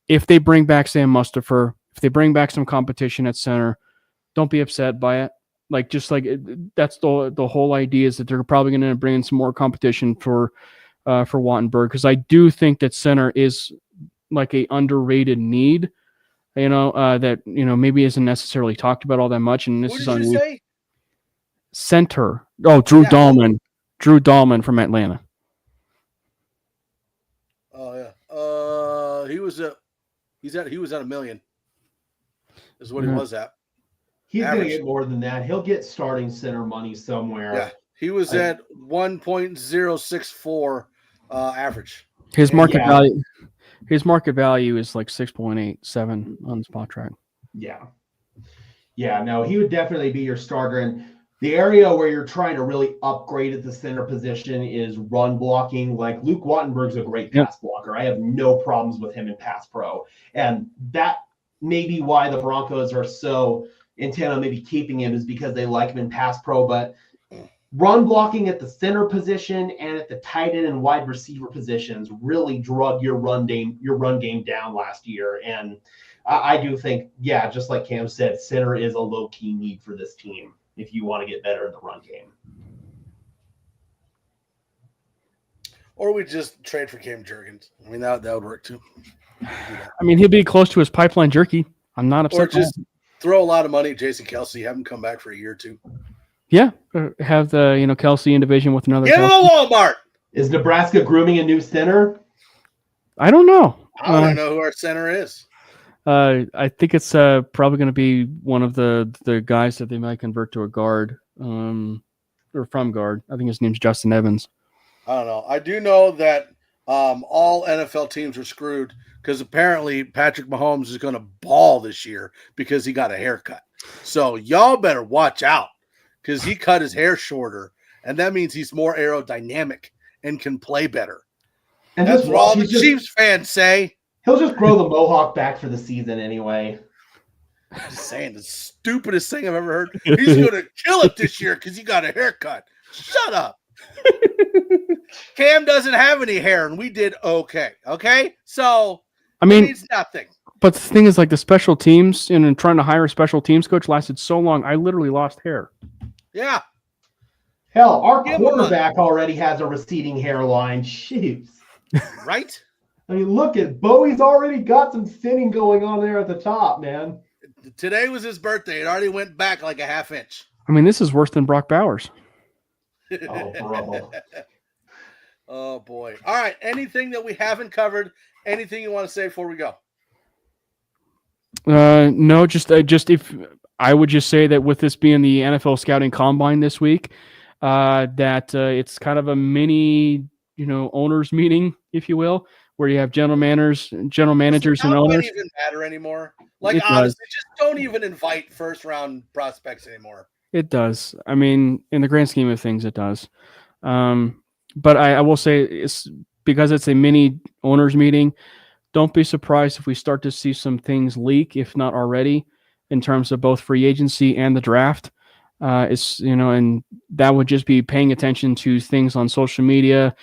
if they bring back Sam Mustipher, if they bring back some competition at center, don't be upset by it. Like, just like that's the whole idea, is that they're probably going to bring in some more competition for Wattenberg, because I do think that center is like a underrated need, that maybe isn't necessarily talked about all that much. And this What is did you say? Center. Oh, Drew Dahlman from Atlanta. Oh yeah. He was at $1 million. Is what he was at. He's going to get more than that. He'll get starting center money somewhere. Yeah, he was at 1.064 average. His market value. His market value is like 6.87 on Spot Track. Yeah. Yeah, no, he would definitely be your starter. And the area where you're trying to really upgrade at the center position is run blocking. Like Luke Wattenberg's a great pass blocker. I have no problems with him in pass pro. And that may be why the Broncos are so intent on maybe keeping him, is because they like him in pass pro. But run blocking at the center position and at the tight end and wide receiver positions really drug your run game down last year. And I do think, just like Cam said, center is a low-key need for this team if you want to get better in the run game. Or we just trade for Cam Jurgens. I mean, that would work too. I mean, he'll be close to his pipeline jerky. I'm not upset. Or just throw a lot of money at Jason Kelsey, have him come back for a year or two. Yeah, have the Kelsey in division with another. Get him a Walmart. Is Nebraska grooming a new center? I don't know. I don't know who our center is. I think it's probably going to be one of the guys that they might convert to a guard, or from guard. I think his name's Justin Evans. I don't know. I do know that all NFL teams are screwed because apparently Patrick Mahomes is going to ball this year because he got a haircut. So y'all better watch out because he cut his hair shorter, and that means he's more aerodynamic and can play better. And that's what all the Chiefs fans say. He'll just grow the mohawk back for the season anyway. I'm just saying, the stupidest thing I've ever heard. He's going to kill it this year because he got a haircut. Shut up. Cam doesn't have any hair, and we did okay. Okay? So, I mean, it means nothing. But the thing is, like, the special teams and trying to hire a special teams coach lasted so long, I literally lost hair. Yeah. Hell, our quarterback already has a receding hairline. Jeez. Right? I mean, look at Bowie's already got some thinning going on there at the top, man. Today was his birthday. It already went back like a half inch. I mean, this is worse than Brock Bowers. Oh, bro. Oh, boy. All right. Anything that we haven't covered? Anything you want to say before we go? No, just if I would just say that with this being the NFL Scouting Combine this week, that it's kind of a mini, owners meeting, if you will, where you have general managers, and owners. It doesn't even matter anymore. Like, honestly, just don't even invite first-round prospects anymore. It does. I mean, in the grand scheme of things, it does. But I will say, it's because it's a mini owners meeting. Don't be surprised if we start to see some things leak, if not already, in terms of both free agency and the draft. And that would just be paying attention to things on social media.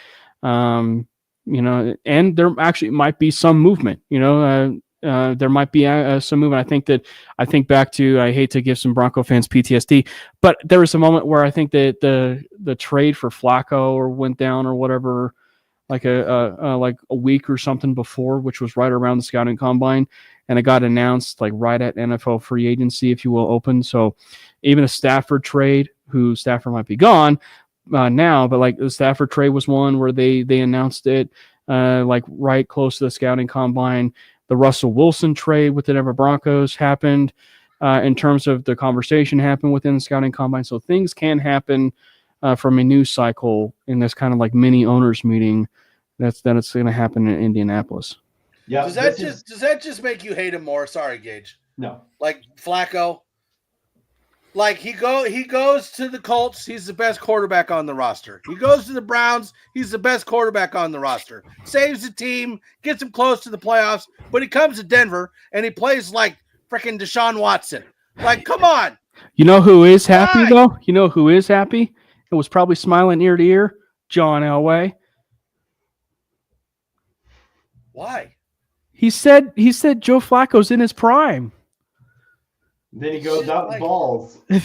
And there actually might be some movement. There might be some movement. I think back to, I hate to give some Bronco fans PTSD, but there was a moment where I think that the trade for Flacco went down or whatever, like a week or something before, which was right around the scouting combine, and it got announced like right at NFL free agency, if you will, open. So even a Stafford trade, who Stafford might be gone now, but like the Stafford trade was one where they announced it like right close to the scouting combine. The Russell Wilson trade with the Denver Broncos happened in terms of the conversation happened within the scouting combine. So things can happen from a news cycle in this kind of like mini owners meeting it's going to happen in Indianapolis. Yeah. Does that just make you hate him more? Sorry, Gage. No. Like Flacco. Like he goes to the Colts, he's the best quarterback on the roster. He goes to the Browns, he's the best quarterback on the roster. Saves the team, gets him close to the playoffs, but he comes to Denver and he plays like freaking Deshaun Watson. Like, come on. You know who is happy though? You know who is happy? It was probably smiling ear to ear. John Elway. Why? He said Joe Flacco's in his prime. Then he goes out and balls. And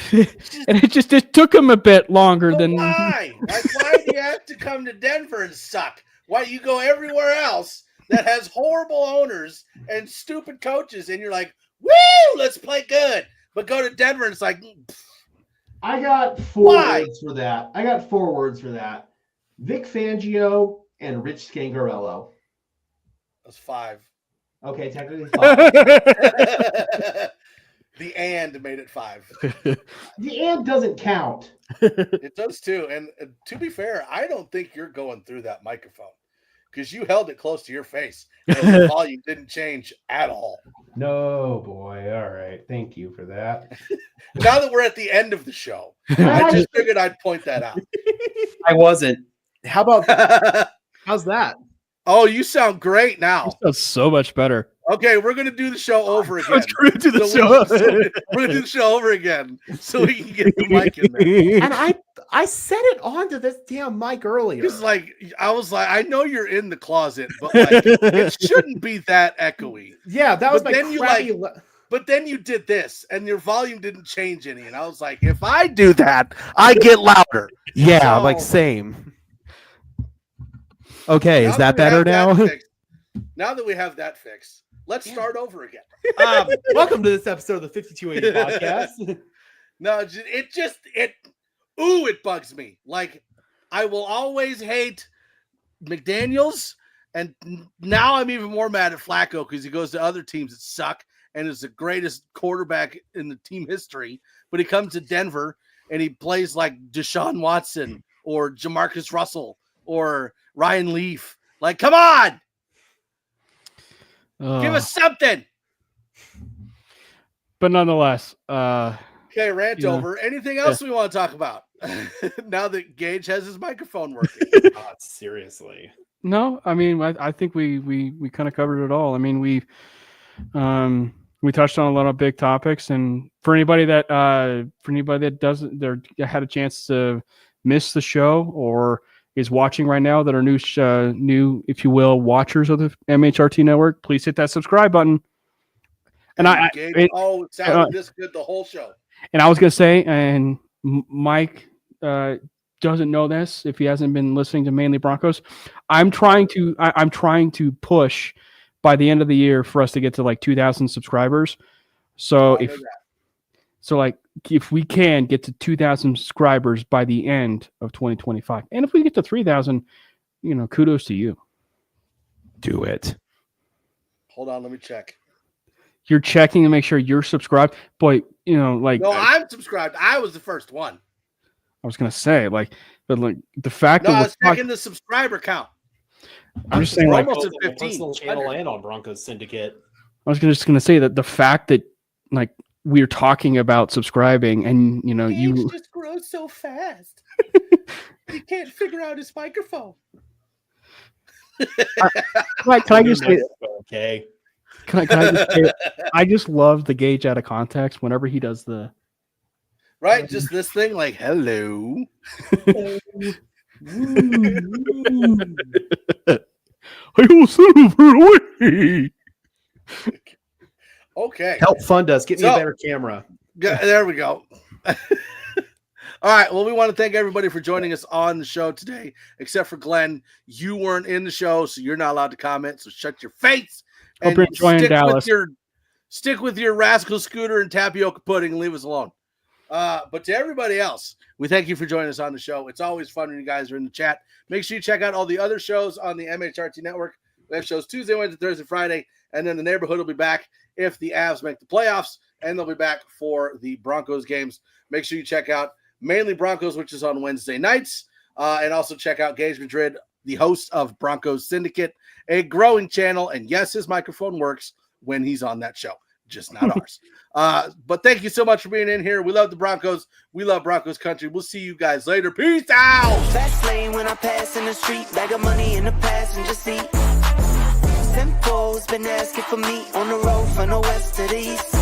it took him a bit longer than. Why? Like, why do you have to come to Denver and suck? Why you go everywhere else that has horrible owners and stupid coaches, and you're like, woo, let's play good. But go to Denver and it's like, I got four words for that. Vic Fangio and Rich Scangarello. That's 5. Okay, technically 5. The and made it 5. The and doesn't count. It does too. And to be fair, I don't think you're going through that microphone because you held it close to your face and the volume didn't change at all. No, boy. All right. Thank you for that. Now that we're at the end of the show, I just figured I'd point that out. I wasn't. How about how's that? Oh, you sound great now. That's so much better. Okay, we're gonna do the show over again. We're gonna do the We're gonna do the show over again so we can get the mic in there. And I set it onto this damn mic earlier. Because I was like, I know you're in the closet, but like it shouldn't be that echoey. Yeah, that was But my then you, crappy. But then you did this, and your volume didn't change any, and I was like, if I do that, I get louder. Yeah, So- like same. Okay, is Now that we have better now? fixed- now that we have that fixed, let's start over again. Welcome to this episode of the 5280 podcast. No, it bugs me. Like, I will always hate McDaniels, and now I'm even more mad at Flacco because he goes to other teams that suck and is the greatest quarterback in the team history. But he comes to Denver and he plays like Deshaun Watson or Jamarcus Russell or Ryan Leaf. Like, come on, give us something. But nonetheless, Okay, rant over. Anything else we want to talk about now that Gage has his microphone working? God, seriously. no, I mean, I think we kind of covered it all. I mean, we touched on a lot of big topics, and for anybody that doesn't had a chance to miss the show or is watching right now that are new, if you will, watchers of the MHRT network, please hit that subscribe button. And it sounded this good the whole show. And I was gonna say, and Mike doesn't know this if he hasn't been listening to Mainly Broncos. I'm trying to push by the end of the year for us to get to like 2,000 subscribers. So if we can get to 2,000 subscribers by the end of 2025, and if we get to 3,000, kudos to you. Do it. Hold on, let me check. You're checking to make sure you're subscribed. Boy, No, I'm subscribed. I was the first one. I was gonna say, but the fact No, that I was checking the subscriber count. I'm just saying, We're like, almost at My personal 15. channel and on Broncos Syndicate. I was just gonna say that the fact that we're talking about subscribing, and you just grows so fast. He can't figure out his microphone. can I just say, Okay. can I just say, I just love the Gage out of context whenever he does the Right? Just this thing like, hello. I will send over away. Okay. Help fund us. Get me a So- better camera. There we go. All right. Well, we want to thank everybody for joining us on the show today, except for Glenn. You weren't in the show, so you're not allowed to comment. So shut your face Hope you're enjoying Dallas. Stick with your rascal scooter and tapioca pudding and leave us alone. But to everybody else, we thank you for joining us on the show. It's always fun when you guys are in the chat. Make sure you check out all the other shows on the MHRT network. We have shows Tuesday, Wednesday, Thursday, Friday, and then the neighborhood will be back if the Avs make the playoffs, and they'll be back for the Broncos games. Make sure you check out Mainly Broncos, which is on Wednesday nights, and also check out Gage Madrid, the host of Broncos Syndicate, a growing channel. And yes, his microphone works when he's on that show, just not ours. But thank you so much for being in here. We love the Broncos. We love Broncos country. We'll see you guys later. Peace out. Fast lane when I pass in the street, bag of money in the passenger seat. Simcoe's been asking for me on the road from the west to the east.